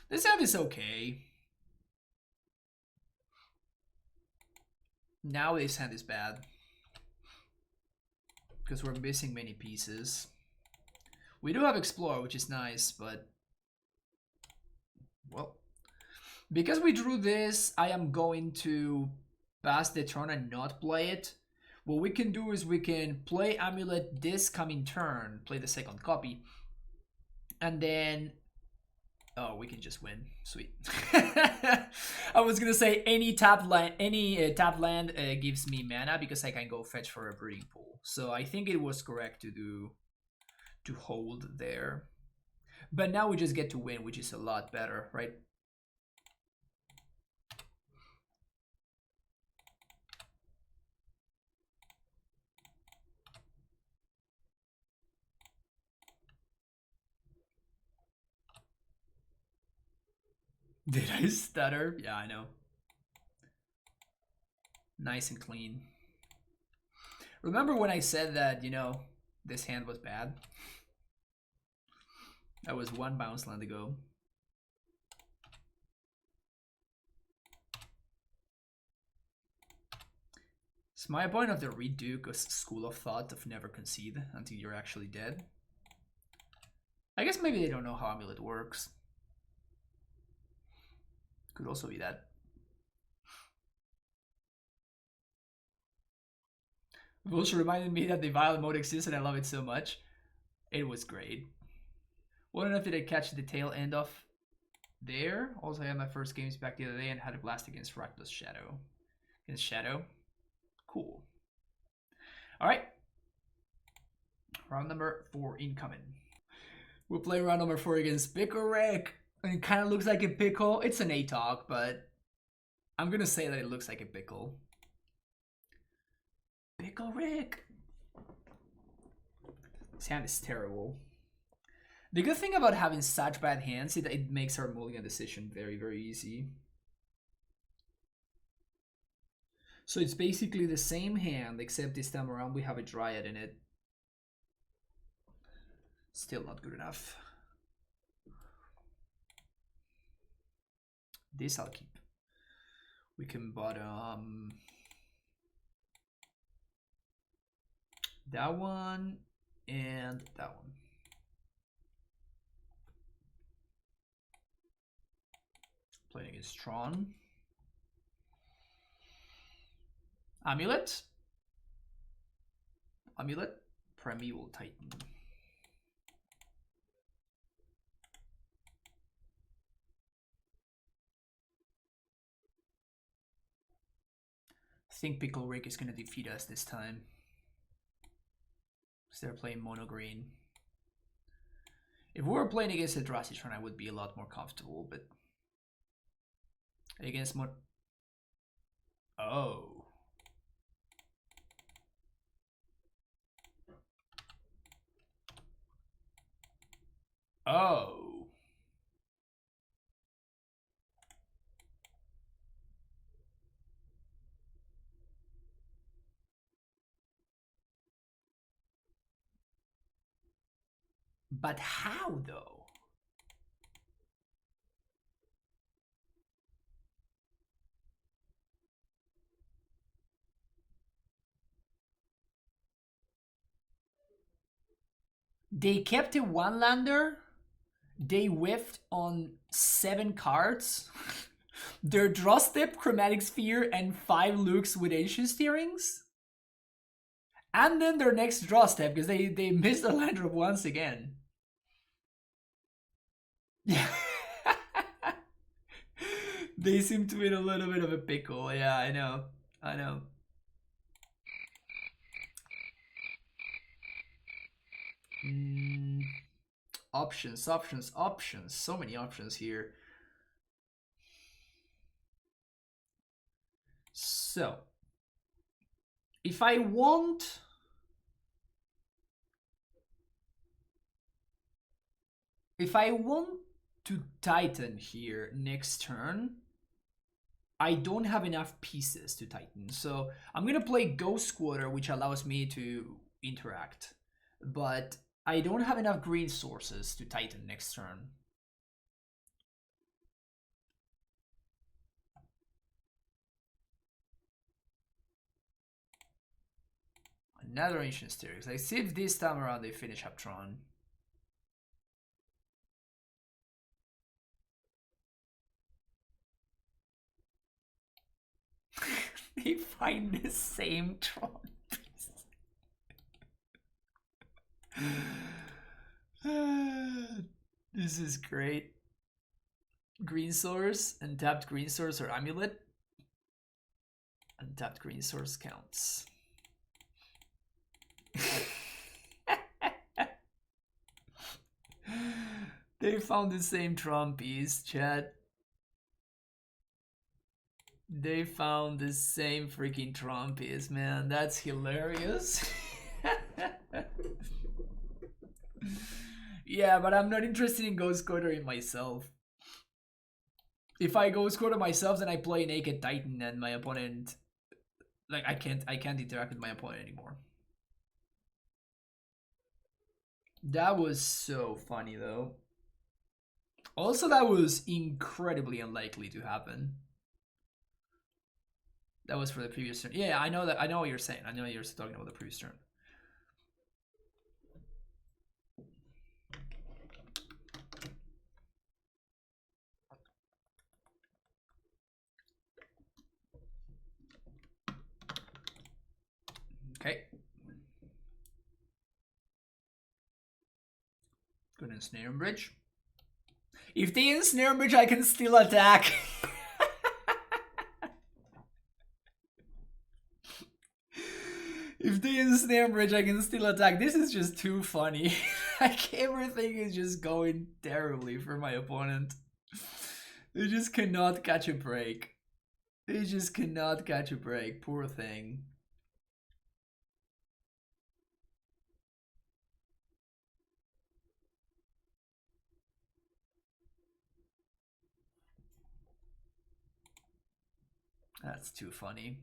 This hand is okay. Now this hand is bad because we're missing many pieces. We do have Explore, which is nice, but well, because we drew this, I am going to pass the turn and not play it. What we can do is we can play AmuLIT this coming turn, play the second copy, and then we can just win. Sweet. I was gonna say any tap land, gives me mana because I can go fetch for a breeding pool. So I think it was correct to hold there. But now we just get to win, which is a lot better, right? Did I stutter? Yeah, I know. Nice and clean. Remember when I said that, you know, this hand was bad? That was one bounce land ago. It's my point of the reduke a school of thought of never concede until you're actually dead. I guess maybe they don't know how AmuLIT works. Could also be that. Obosh reminded me that the violent mode exists and I love it so much. It was great. What enough did I catch the tail end of there? Also, I had my first games back the other day and had a blast against Reckless Shadow. Against Shadow. Cool. Alright. Round number 4 incoming. We'll play round number 4 against Pickle Rick. And it kind of looks like a pickle. It's an ATOG, but I'm gonna say that it looks like a pickle. Pickle Rick. This hand is terrible. The good thing about having such bad hands is that it makes our mulligan decision very, very easy. So it's basically the same hand, except this time around we have a Dryad in it. Still not good enough. This I'll keep. We can bottom that one and that one. Playing against Tron. AmuLIT. AmuLIT. Primeval Titan. I think Pickle Rick is going to defeat us this time. Because they're playing mono green. If we were playing against a Tron, I would be a lot more comfortable, but against mono... Oh. Oh. But how, though? They kept a one-lander. They whiffed on 7 cards. Their draw step, Chromatic Sphere, and 5 looks with ancient steerings. And then their next draw step, because they missed the land drop once again. Yeah. They seem to be in a little bit of a pickle. Yeah, I know. I know. Options, options, options. So many options here. So, if I want... If I want to Titan here next turn, I don't have enough pieces to Titan. So I'm going to play Ghost Squatter, which allows me to interact. But I don't have enough green sources to Titan next turn. Another Ancient Styx. Let's see if this time around they finish up Tron. They find the same Tron piece. This is great. Green source, untapped green source or AmuLIT. Untapped green source counts. They found the same Tron piece, chat. They found the same freaking Tron piece, man. That's hilarious. Yeah, but I'm not interested in Ghost Quartering myself. If I Ghost Quarter myself, then I play Naked Titan and my opponent, like, I can't interact with my opponent anymore. That was so funny though. Also, that was incredibly unlikely to happen. That was for the previous turn. Yeah, I know that. I know what you're saying. I know you're talking about the previous turn. Okay. Good ensnare bridge. If they ensnare bridge, I can still attack. If they ensnare bridge, I can still attack. This is just too funny. Like, everything is just going terribly for my opponent. They just cannot catch a break. They just cannot catch a break. Poor thing. That's too funny.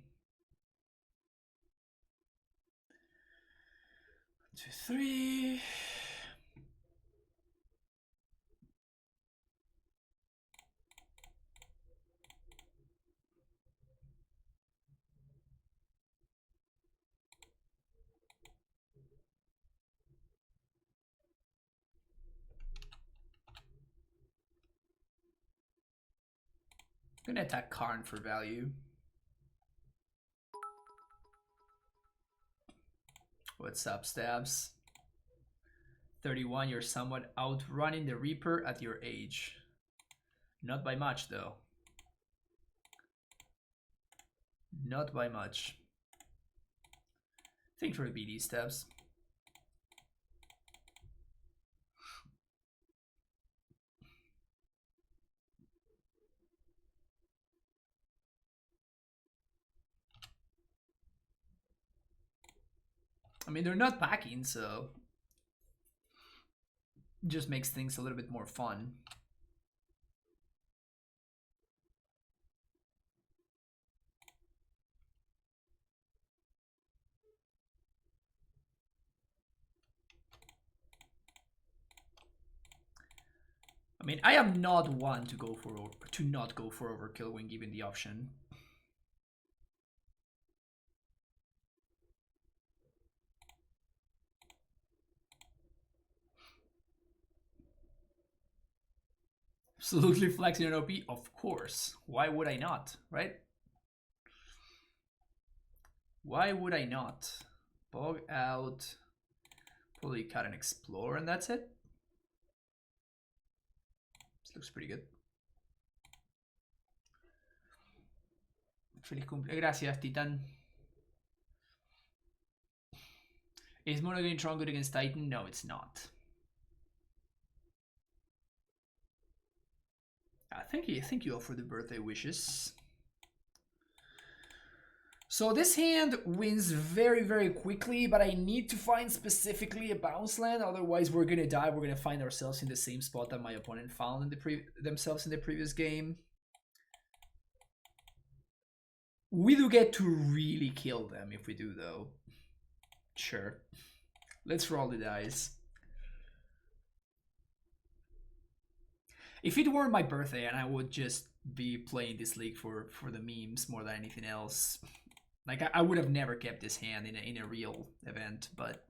1, 2, 3. I'm gonna attack Karn for value. What's up, Stabs? 31, you're somewhat outrunning the Reaper at your age. Not by much, though. Not by much. Thanks for the BD, Stabs. I mean, they're not packing, so it just makes things a little bit more fun. I mean, I am not one to not go for overkill when given the option. Absolutely flexing an OP, of course. Why would I not, right? Why would I not? Bog out, probably cut and explore, and that's it. This looks pretty good. Feliz cumple. Gracias, Titan. Is Mono getting Tron good against Titan? No, it's not. Thank you all for the birthday wishes. So this hand wins very, very quickly, but I need to find specifically a bounce land. Otherwise, we're going to die. We're going to find ourselves in the same spot that my opponent found in themselves in the previous game. We do get to really kill them if we do, though. Sure. Let's roll the dice. If it weren't my birthday, and I would just be playing this league for the memes more than anything else, like I would have never kept this hand in a real event, but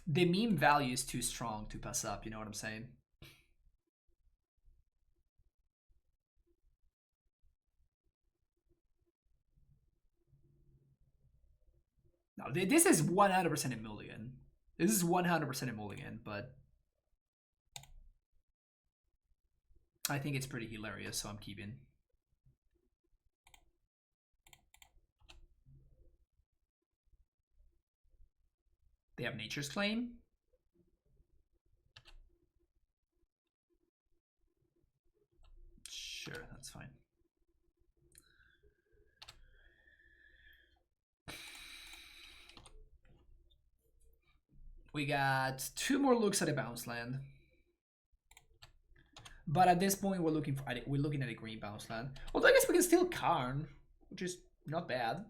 the meme value is too strong to pass up, you know what I'm saying? No, this is 100% a mulligan. This is 100% a mulligan, but I think it's pretty hilarious, so I'm keeping. They have Nature's Claim. Sure, that's fine. We got 2 more looks at a bounce land. But at this point, we're looking at a green bounce land. Although I guess we can still Karn, which is not bad.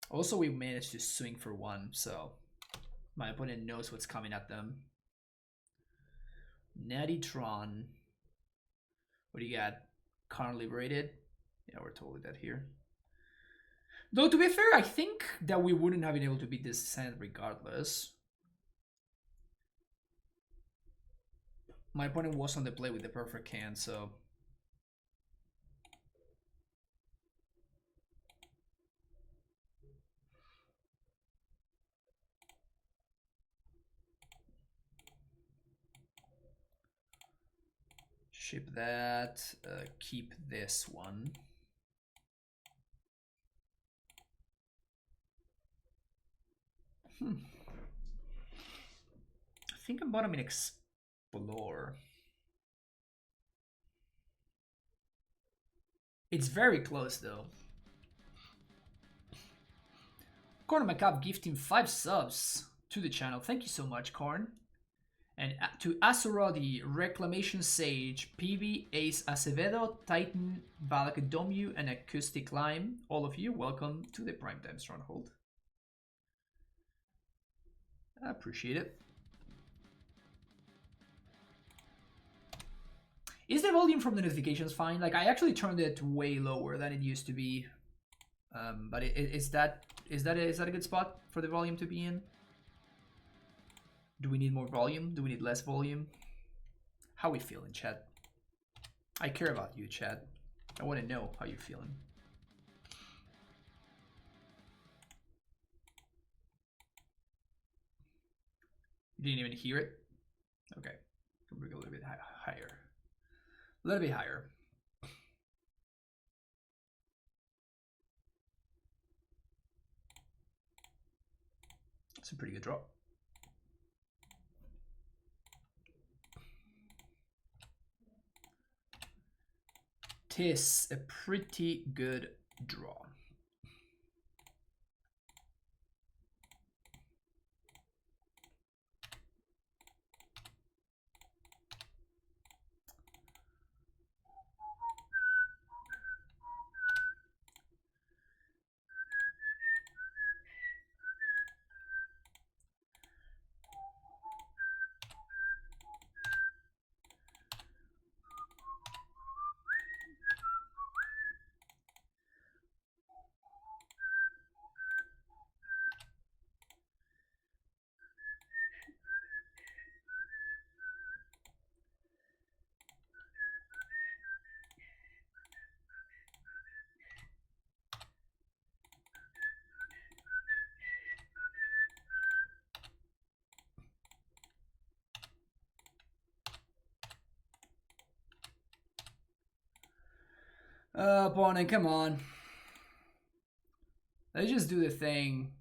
Also, we managed to swing for 1, so my opponent knows what's coming at them. Natty Tron. What do you got? Karn Liberated? Yeah, we're totally dead here. Though, to be fair, I think that we wouldn't have been able to beat this sand regardless. My opponent was on the play with the perfect hand, so... Ship that, keep this one. I think I'm bottoming Explore. It's very close though. Corn Macab gifting 5 subs to the channel. Thank you so much, Karn. And to Asura, the Reclamation Sage, PB, Ace Acevedo, Titan, Valakadomu, and Acoustic Lime. All of you, welcome to the Primetime Stronghold. I appreciate it. Is the volume from the notifications fine? Like, I actually turned it way lower than it used to be. But is that a good spot for the volume to be in? Do we need more volume? Do we need less volume? How we feeling, chat? I care about you, chat. I want to know how you're feeling. You didn't even hear it? Okay. Can bring a little bit higher. A little bit higher. It's a pretty good draw. Tis a pretty good draw. Opponent, come on. Let's just do the thing.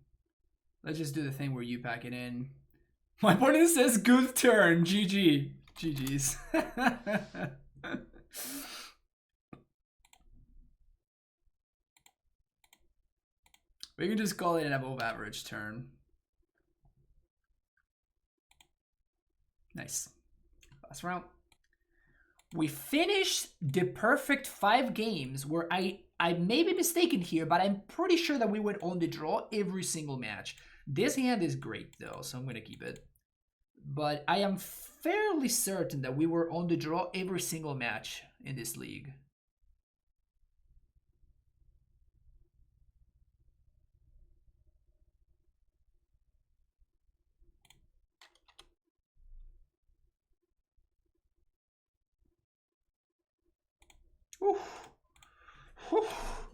Let's just do the thing where you pack it in. My opponent says good turn. GG. GG's. We can just call it an above average turn. Nice. Last round. We finished the perfect 5 games where I I may be mistaken here, but I'm pretty sure that we went on the draw every single match. This hand is great though, so I'm gonna keep it. But I am fairly certain that we were on the draw every single match in this league. Oof. Oof.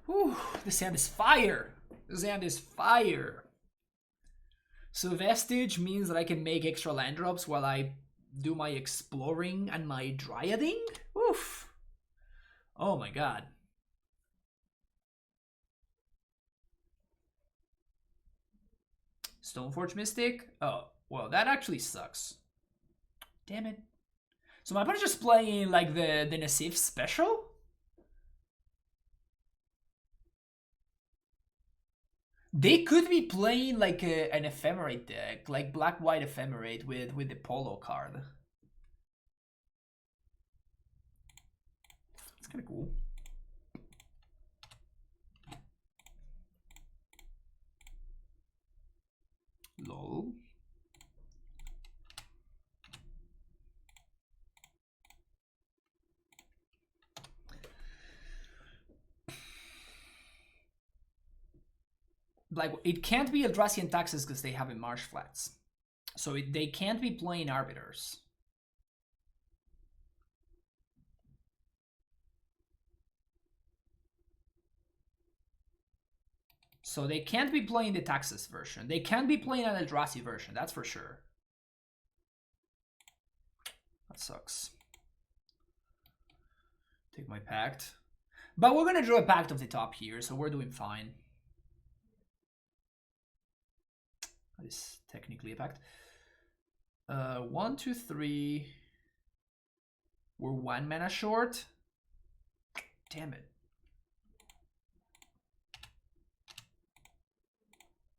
Oof. This hand is fire. This hand is fire. So Vestige means that I can make extra land drops while I do my exploring and my dryading? Oof. Oh my god. Stoneforge Mystic? Oh, well, that actually sucks. Damn it. So my opponent's just playing like the Nassif special? They could be playing like an Ephemerate deck, like black-white Ephemerate with the Polo card. It's kind of cool. Lol. Like, it can't be Eldrazi and Taxes because they have in Marsh Flats. So they can't be playing Arbiters. So they can't be playing the Taxes version. They can't be playing an Eldrazi version, that's for sure. That sucks. Take my Pact. But we're gonna draw a Pact off the top here, so we're doing fine. That is technically a Pact. 1, 2, 3. We're 1 mana short. Damn it.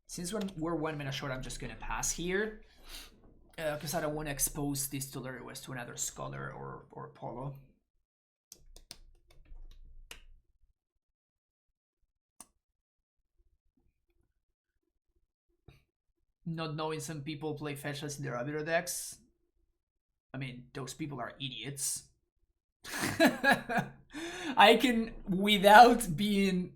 Since we're 1 mana short, I'm just gonna pass here. Because I don't want to expose this Tolerius to another Scholar or Polo. Not knowing some people play fetchless in their Arbiter decks. I mean, those people are idiots. I can, without being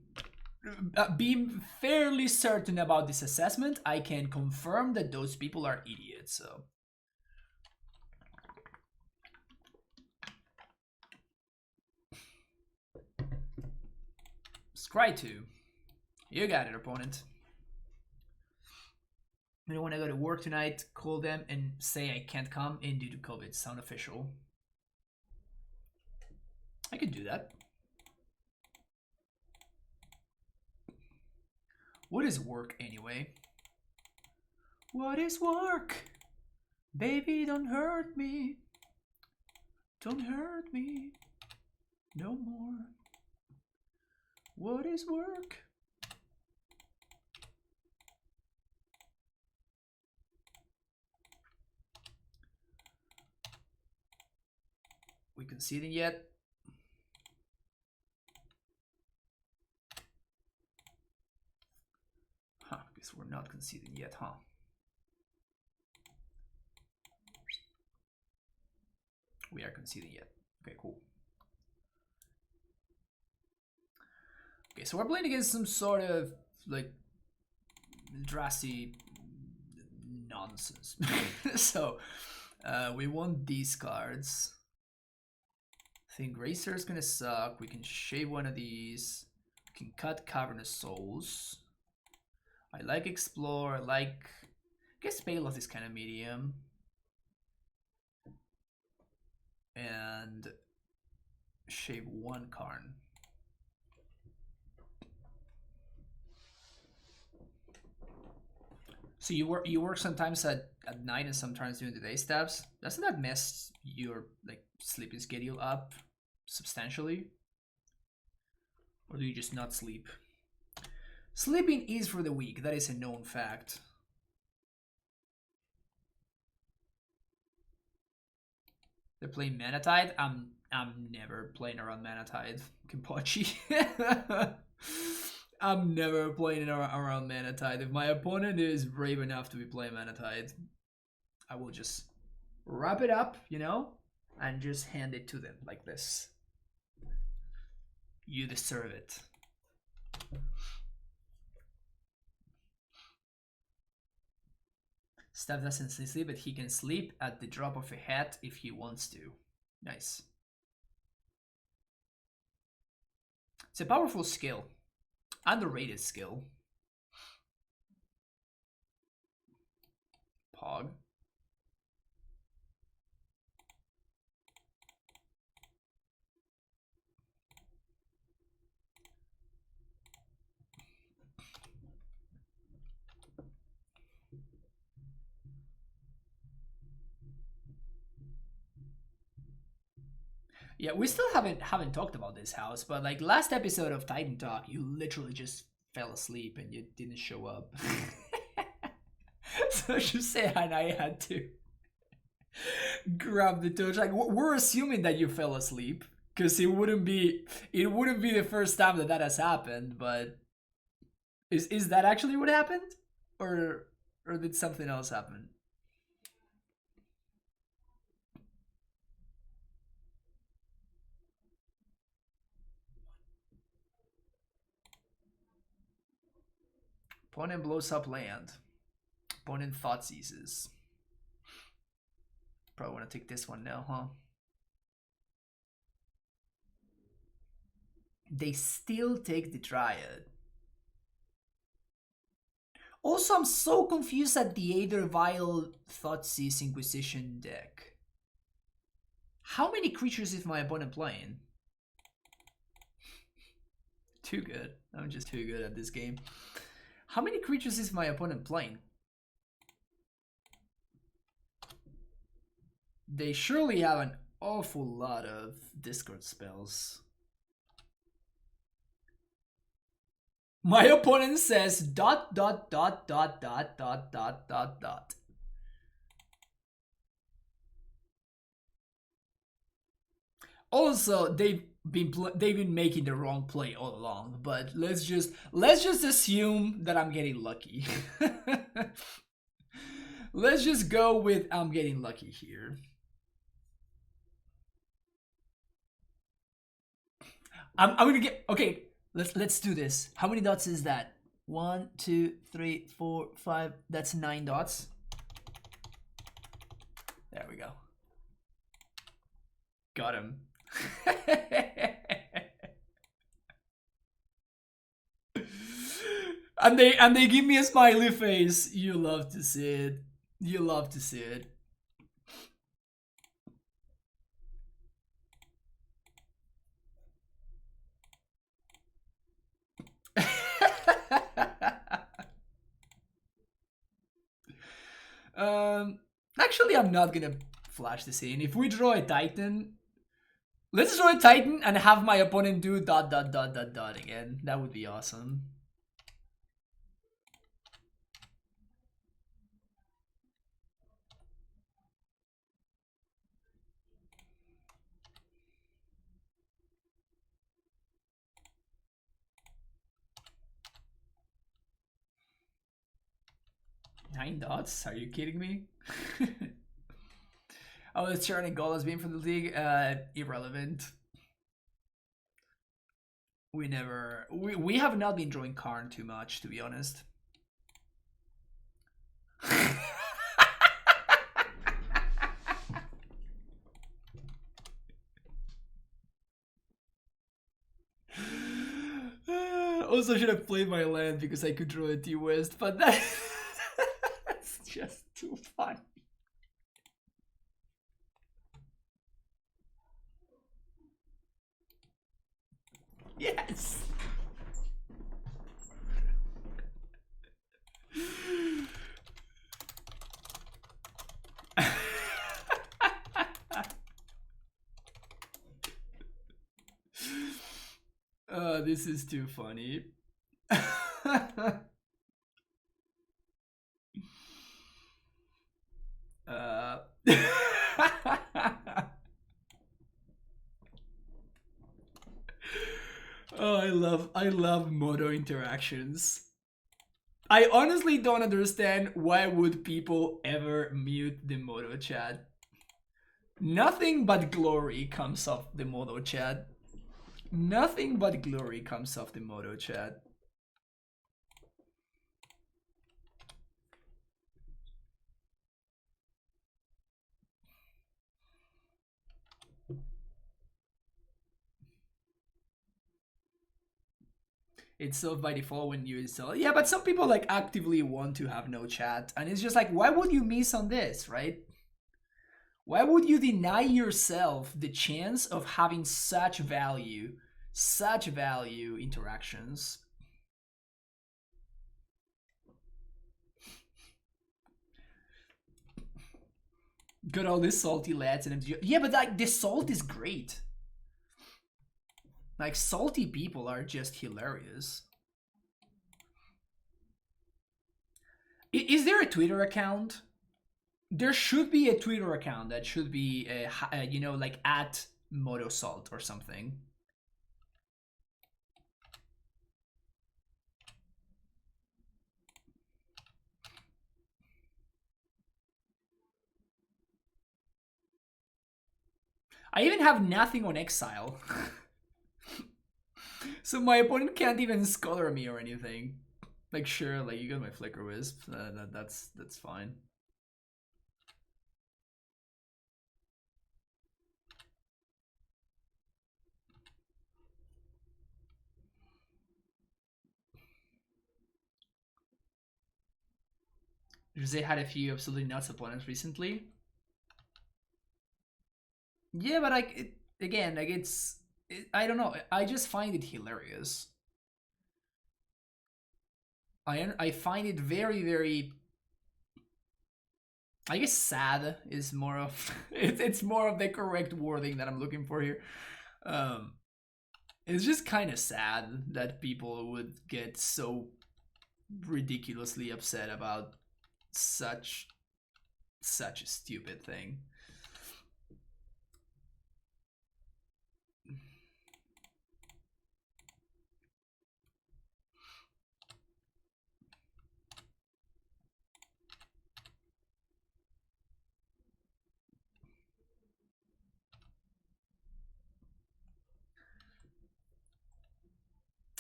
fairly certain about this assessment, I can confirm that those people are idiots. So Scry 2. You got it, opponent. I don't want to go to work tonight, call them and say I can't come in due to COVID. Sound official. I could do that. What is work anyway? What is work? Baby, don't hurt me. Don't hurt me. No more. What is work? We conceding yet? Huh, guess we're not conceding yet, huh? We are conceding yet. Okay, cool. Okay, so we're playing against some sort of like Eldrazi nonsense. So we want these cards. I think Racer is gonna suck. We can shave one of these. We can cut Cavernous Souls. I like Explore. I like, I guess Payoff is kind of medium. And shave one Karn. So you work sometimes at night and sometimes during the day, Stabs. Doesn't that mess your like sleeping schedule up substantially? Or do you just not sleep? Sleeping is for the weak, that is a known fact. They're playing Mana Tide. I'm I'm never playing around Mana Tide, Kimpachi. I'm never playing around Mana Tide. If my opponent is brave enough to be playing Mana Tide, I will just wrap it up, you know, and just hand it to them like this. You deserve it. Steph doesn't sleep, but he can sleep at the drop of a hat if he wants to. Nice. It's a powerful skill. Underrated skill. Pog. Yeah, we still haven't talked about this house, but like last episode of Titan Talk, you literally just fell asleep and you didn't show up. So just say and I had to grab the torch. Like we're assuming that you fell asleep because it wouldn't be the first time that has happened. But is that actually what happened, or did something else happen? Opponent blows up land. Opponent thought seizes. Probably want to take this one now, huh? They still take the Dryad. Also, I'm so confused at the Aether Vial Thoughtseize Inquisition deck. How many creatures is my opponent playing? Too good. I'm just too good at this game. How many creatures is my opponent playing? They surely have an awful lot of discard spells. My opponent says ... Also, they've been making the wrong play all along, but let's just assume that I'm getting lucky. Let's just go with I'm getting lucky here. I'm gonna get okay. Let's do this. How many dots is that? 1, 2, 3, 4, 5. That's 9 dots. There we go. Got him. and they give me a smiley face. You love to see it. You love to see it. Actually, I'm not gonna flash this in. If we draw a Titan, let's draw a Titan and have my opponent do ... again. That would be awesome. Nine dots? Are you kidding me? Oh, it's turning goal has been for the league. Irrelevant. We have not been drawing Karn too much, to be honest. Also should have played my land because I could draw a T-West, but that's just too fun. Yes. This is too funny. I love modo interactions. I honestly don't understand why would people ever mute the modo chat. Nothing but glory comes off the modo chat. Nothing but glory comes off the modo chat. It's off by default when you install it. Yeah, but some people like actively want to have no chat, and it's just like, why would you miss on this, right? Why would you deny yourself the chance of having such value interactions? Got all these salty lads and yeah, but like the salt is great. Like salty people are just hilarious. Is there a Twitter account? There should be a Twitter account that should be you know, like at Motosalt or something. I even have nothing on exile. So my opponent can't even scholar me or anything. Like sure, like you got my Flicker Wisp. That's fine. Jose had a few absolutely nuts opponents recently. Yeah, but like again, like I don't know. I just find it hilarious. I find it very, very. I guess sad is more of it's more of the correct wording that I'm looking for here. It's just kind of sad that people would get so ridiculously upset about such a stupid thing.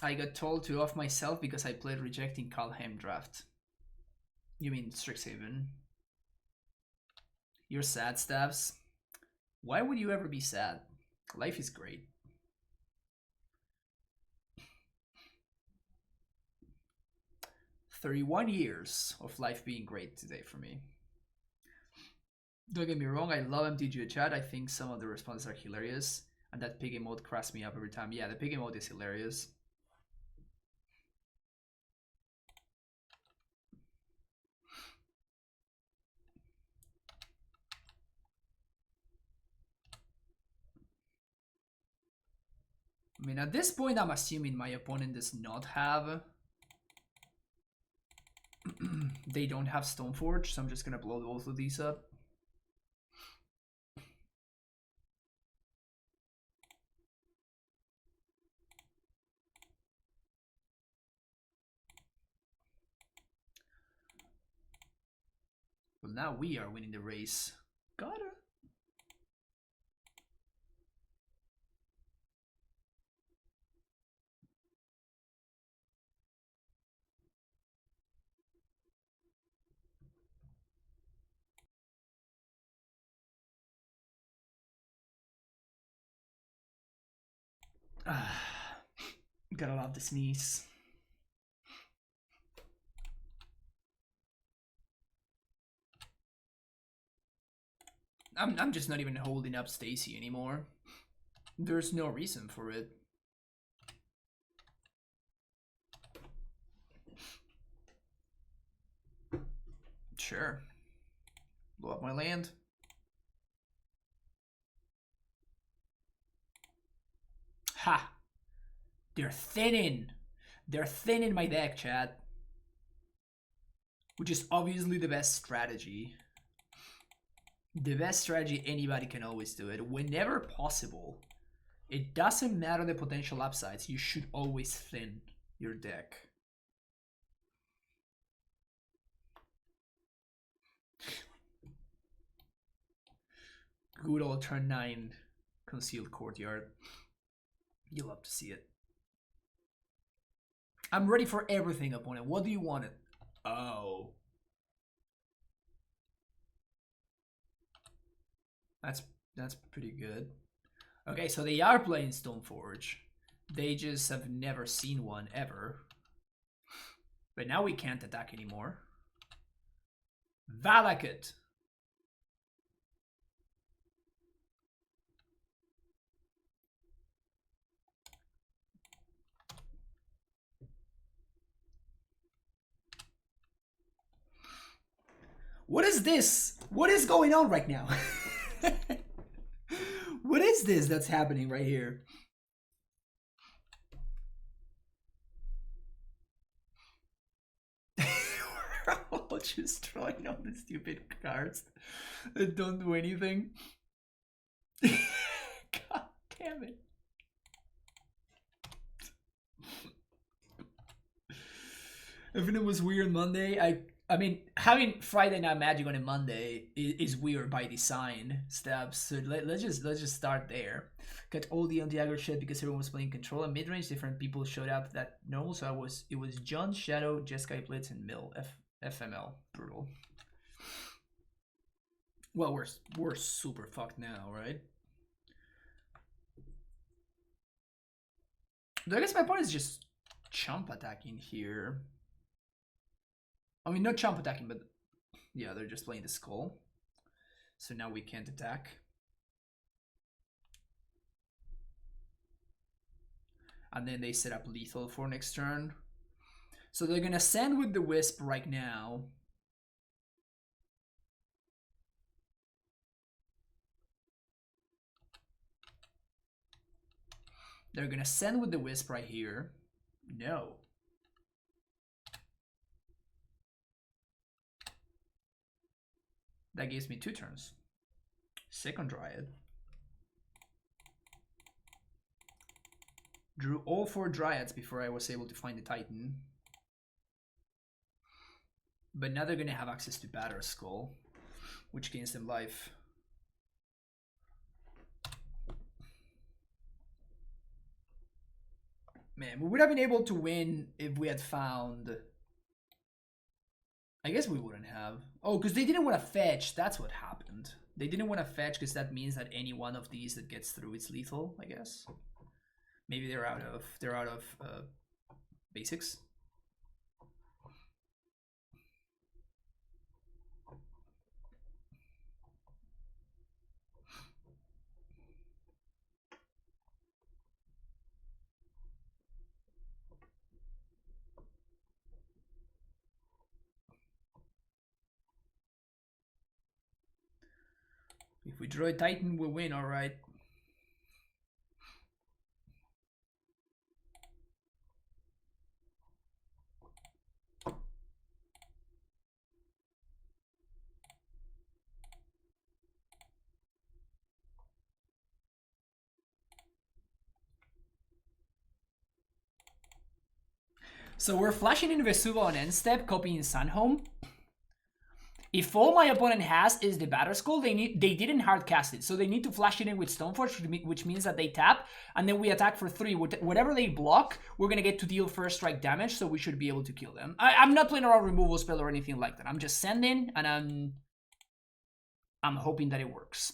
I got told to off myself because I played rejecting Kalheim draft. You mean Strixhaven? You're sad, Stabs? Why would you ever be sad? Life is great. "31 years of life being great today for me." Don't get me wrong, I love MTG chat. I think some of the responses are hilarious. And that pig emote cracks me up every time. Yeah, the pig emote is hilarious. I mean, at this point, I'm assuming my opponent does not have... they don't have Stoneforge, so I'm just gonna blow both of these up. Well, now we are winning the race. Gotta. Gotta love the sneeze. I'm just not even holding up Stacy anymore. There's no reason for it. Sure. Blow up my land. Ha! They're thinning. They're thinning my deck, chat. Which is obviously the best strategy. The best strategy, anybody can always do it. Whenever possible, It doesn't matter the potential upsides. You should always thin your deck. Good old turn 9 concealed courtyard. You love to see it. I'm ready for everything, opponent. What do you want it? Oh. That's pretty good. Okay, so they are playing Stoneforge. They just have never seen one ever. But now we can't attack anymore. Valakut. What is this? What is going on right now? What is this that's happening right here? We're all just throwing all the stupid cards that don't do anything. God damn it. If it was weird Monday, I mean, having Friday Night Magic on a Monday is weird by design steps. So let's just start there. Got all the anti-aggro shit because everyone was playing control and mid-range. Different people showed up that normal. So it was John, Shadow, Jeskai Blitz, and Mill. FML. Brutal. Well, we're super fucked now, right? I guess my point is just chump attacking here. I mean, not chump attacking, but yeah, they're just playing the skull. So now we can't attack. And then they set up lethal for next turn. So they're gonna send with the Wisp right now. They're gonna send with the Wisp right here. No. That gives me 2 turns. Second Dryad. Drew all 4 Dryads before I was able to find the Titan. But now they're gonna have access to Batter Skull, which gains them life. Man, we would have been able to win if we had found... I guess we wouldn't have. Oh, because they didn't want to fetch. That's what happened. They didn't want to fetch because that means that any one of these that gets through is lethal, I guess. Maybe they're out of basics. If we draw a Titan, we'll win, alright. So we're flashing in Vesuva on end step, copying Sunhome. If all my opponent has is the Batter Skull, they didn't hard cast it, so they need to flash it in with Stoneforge, which means that they tap, and then we attack for 3. Whatever they block, we're gonna get to deal first strike damage, so we should be able to kill them. I'm not playing around removal spell or anything like that. I'm just sending, and I'm hoping that it works.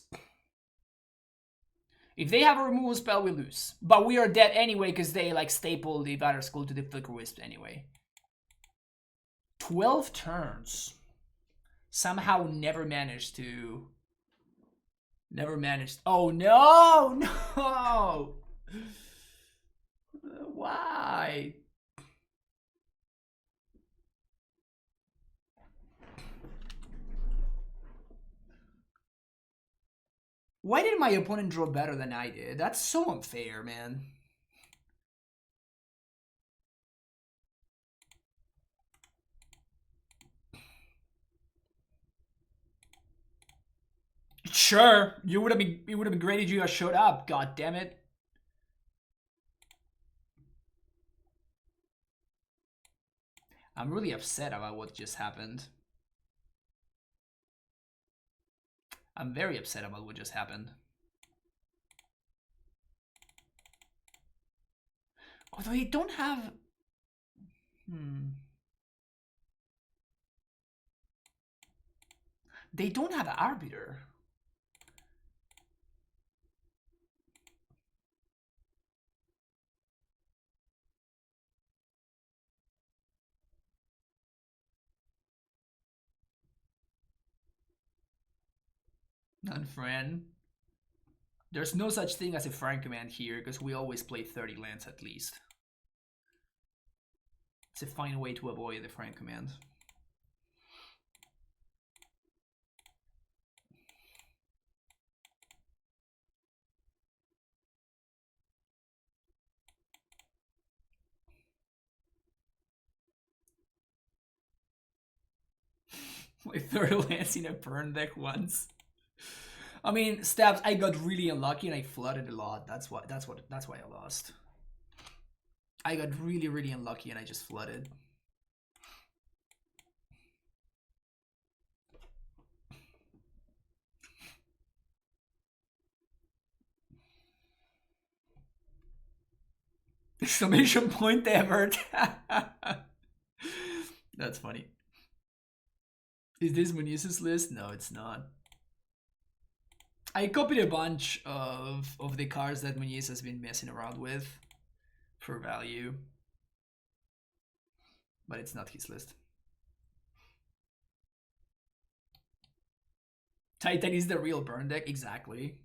If they have a removal spell, we lose, but we are dead anyway because they like staple the Batter Skull to the Flicker Wisp anyway. 12 turns. Somehow never managed. Oh no, no. Why? Why did my opponent draw better than I did? That's so unfair, man. Sure, it would have been great if you guys showed up. God damn it! I'm really upset about what just happened. I'm very upset about what just happened. Although they don't have... They don't have Arbiter. None-Fran. There's no such thing as a Fran command here, because we always play 30 lands at least. It's a fine way to avoid the Fran command. My third lance in a burn deck once. I mean, Stabs, I got really unlucky and I flooded a lot. That's why I lost. I got really unlucky and I just flooded. Exclamation point ever. That's funny. Is this Muniz's list? No, it's not. I copied a bunch of the cards that Muniz has been messing around with for value. But it's not his list. Titan is the real burn deck, exactly.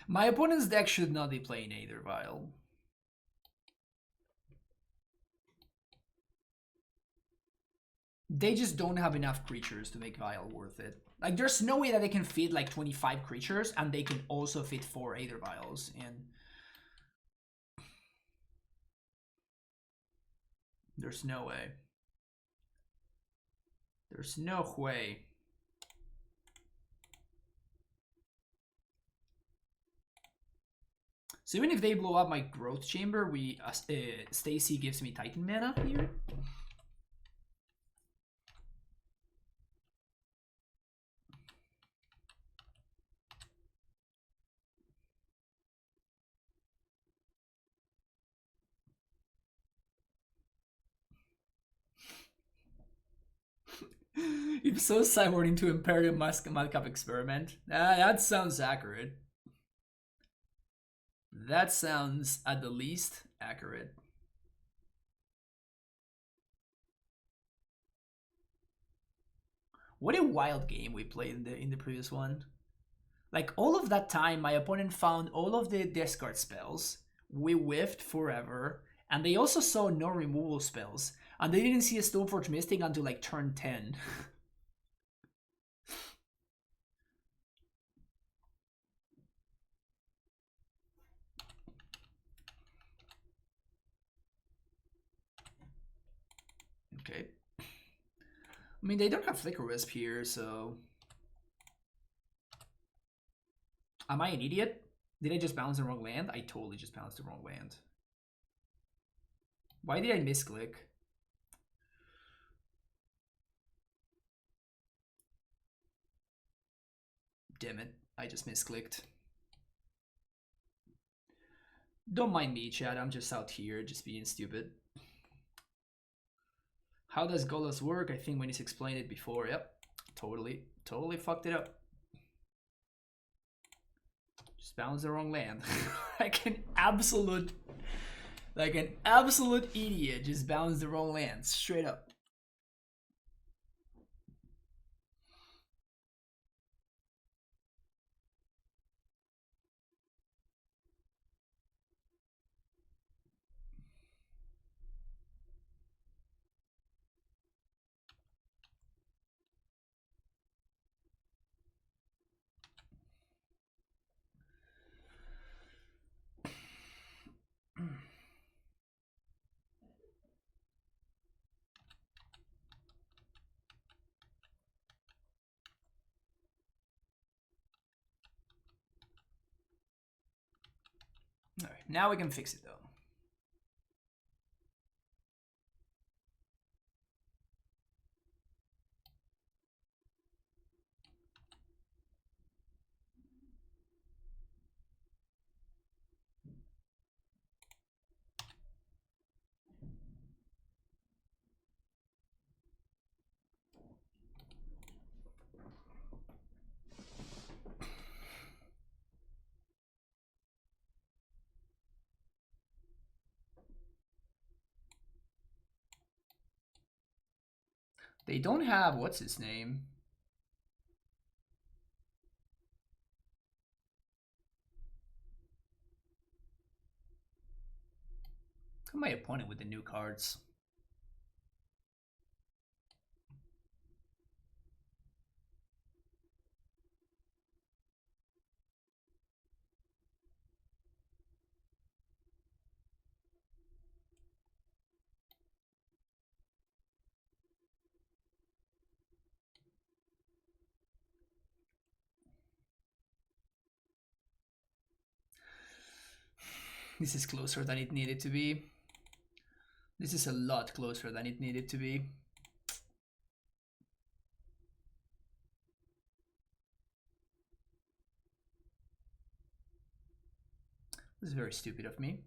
My opponent's deck should not be playing Aether Vial. They just don't have enough creatures to make Vial worth it. Like, there's no way that they can fit like 25 creatures and they can also fit 4 Aether Vials in. There's no way. There's no way. So even if they blow up my growth chamber, Stacy gives me Titan mana here. If so, cyborg into Imperial Madcap Experiment. That sounds accurate. That sounds at the least accurate. What a wild game we played in the previous one. Like, all of that time, my opponent found all of the discard spells. We whiffed forever. And they also saw no removal spells. And they didn't see a Stoneforge Mystic until like turn 10. Okay. I mean, they don't have Flicker Wisp here, so... Am I an idiot? Did I just bounce the wrong land? I totally just bounced the wrong land. Why did I misclick? Damn it, I just misclicked. Don't mind me, chat, I'm just out here, just being stupid. How does Golos work? I think when he's explained it before. Yep, totally fucked it up. Just bounced the wrong land. like an absolute idiot, just bounced the wrong land, straight up. All right, now we can fix it though. They don't have, what's his name? Look at my opponent with the new cards. This is closer than it needed to be. This is a lot closer than it needed to be. This is very stupid of me.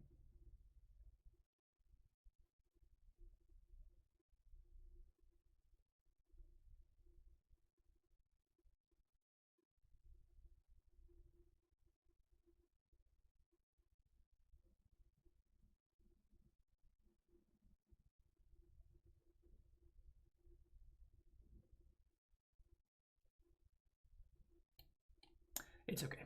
It's okay.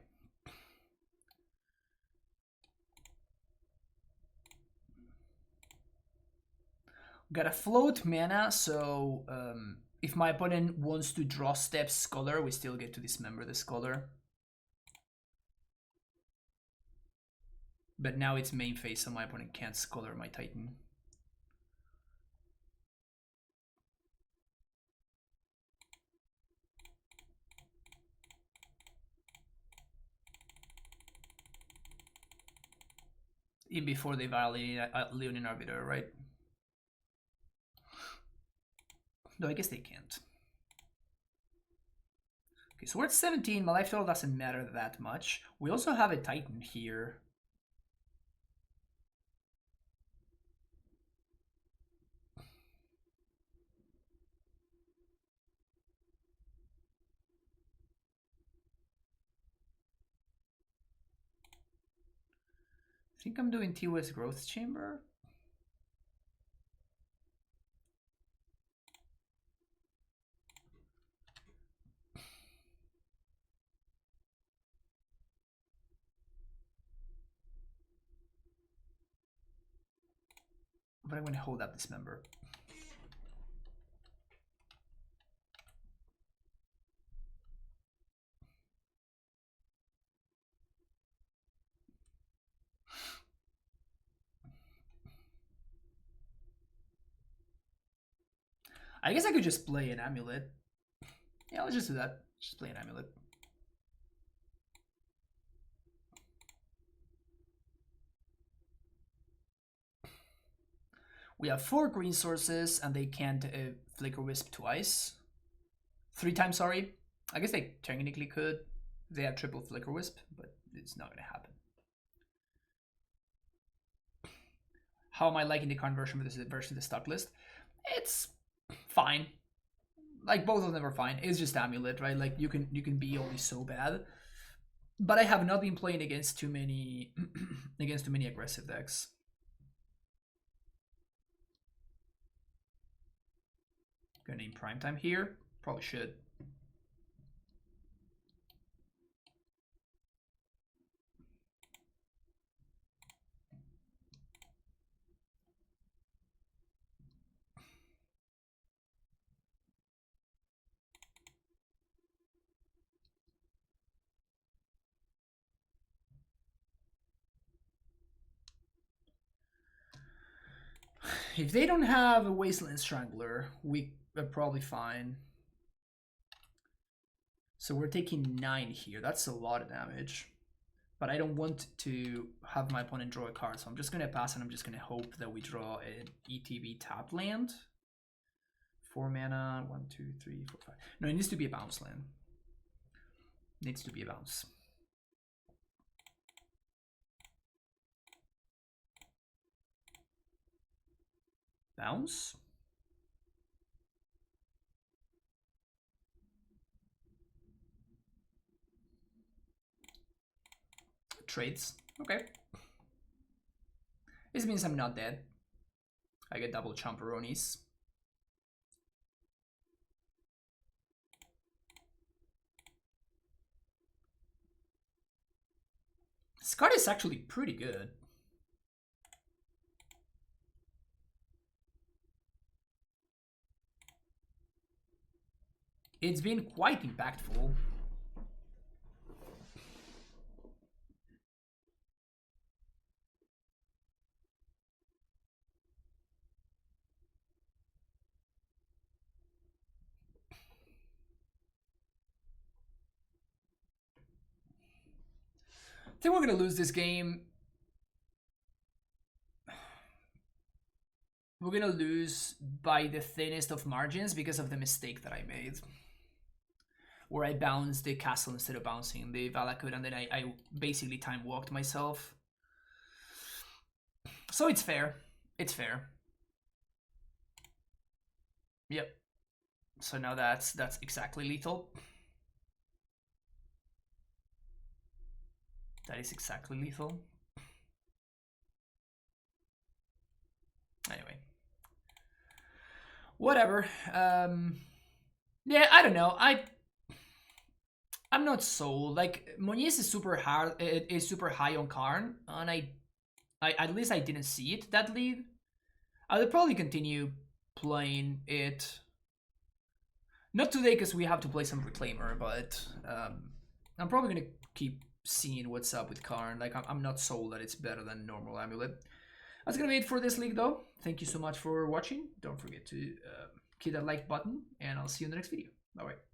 Got a float mana, so if my opponent wants to draw step Scholar, we still get to dismember the Scholar. But now it's main phase, so my opponent can't Scholar my Titan. Even before they violate Leonin Arbiter, right? No, I guess they can't. Okay, so we're at 17. My life total doesn't matter that much. We also have a Titan here. I think I'm doing TOS Growth Chamber. But I'm going to hold up this member. I guess I could just play an AmuLIT. Yeah, let's just do that. Just play an AmuLIT. We have 4 green sources, and they can't Flicker Wisp twice. 3 times, sorry. I guess they technically could. They have triple Flicker Wisp, but it's not going to happen. How am I liking the Karn version versus the stock list? It's fine. Like, both of them are fine. It's just AmuLIT, right? Like, you can be only so bad. But I have not been playing against too many against too many aggressive decks. Gonna name Primetime here. Probably should. If they don't have a Wasteland Strangler, we are probably fine. So we're taking 9 here. That's a lot of damage. but I don't want to have my opponent draw a card, so I'm just gonna pass and I'm just gonna hope that we draw an ETB tapped land. 4 mana, 1, 2, 3, 4, 5. No, it needs to be a bounce land. Needs to be a bounce. Bounce. Trades. Okay. This means I'm not dead. I get double champeronis. This card is actually pretty good. It's been quite impactful. I think we're gonna lose this game. We're gonna lose by the thinnest of margins because of the mistake that I made. Where I bounced the castle instead of bouncing the Valakut, and then I basically time walked myself. So it's fair. It's fair. Yep. So now that's exactly lethal. That is exactly lethal. Anyway. Whatever. Yeah, I don't know. I'm not sold. Like, Moniz is super hard. It is super high on Karn, and I at least I didn't see it that lead. I will probably continue playing it. Not today because we have to play some Reclaimer, but I'm probably gonna keep seeing what's up with Karn. Like, I'm not sold that it's better than normal AmuLIT. That's gonna be it for this league, though. Thank you so much for watching. Don't forget to hit that like button, and I'll see you in the next video. Bye bye.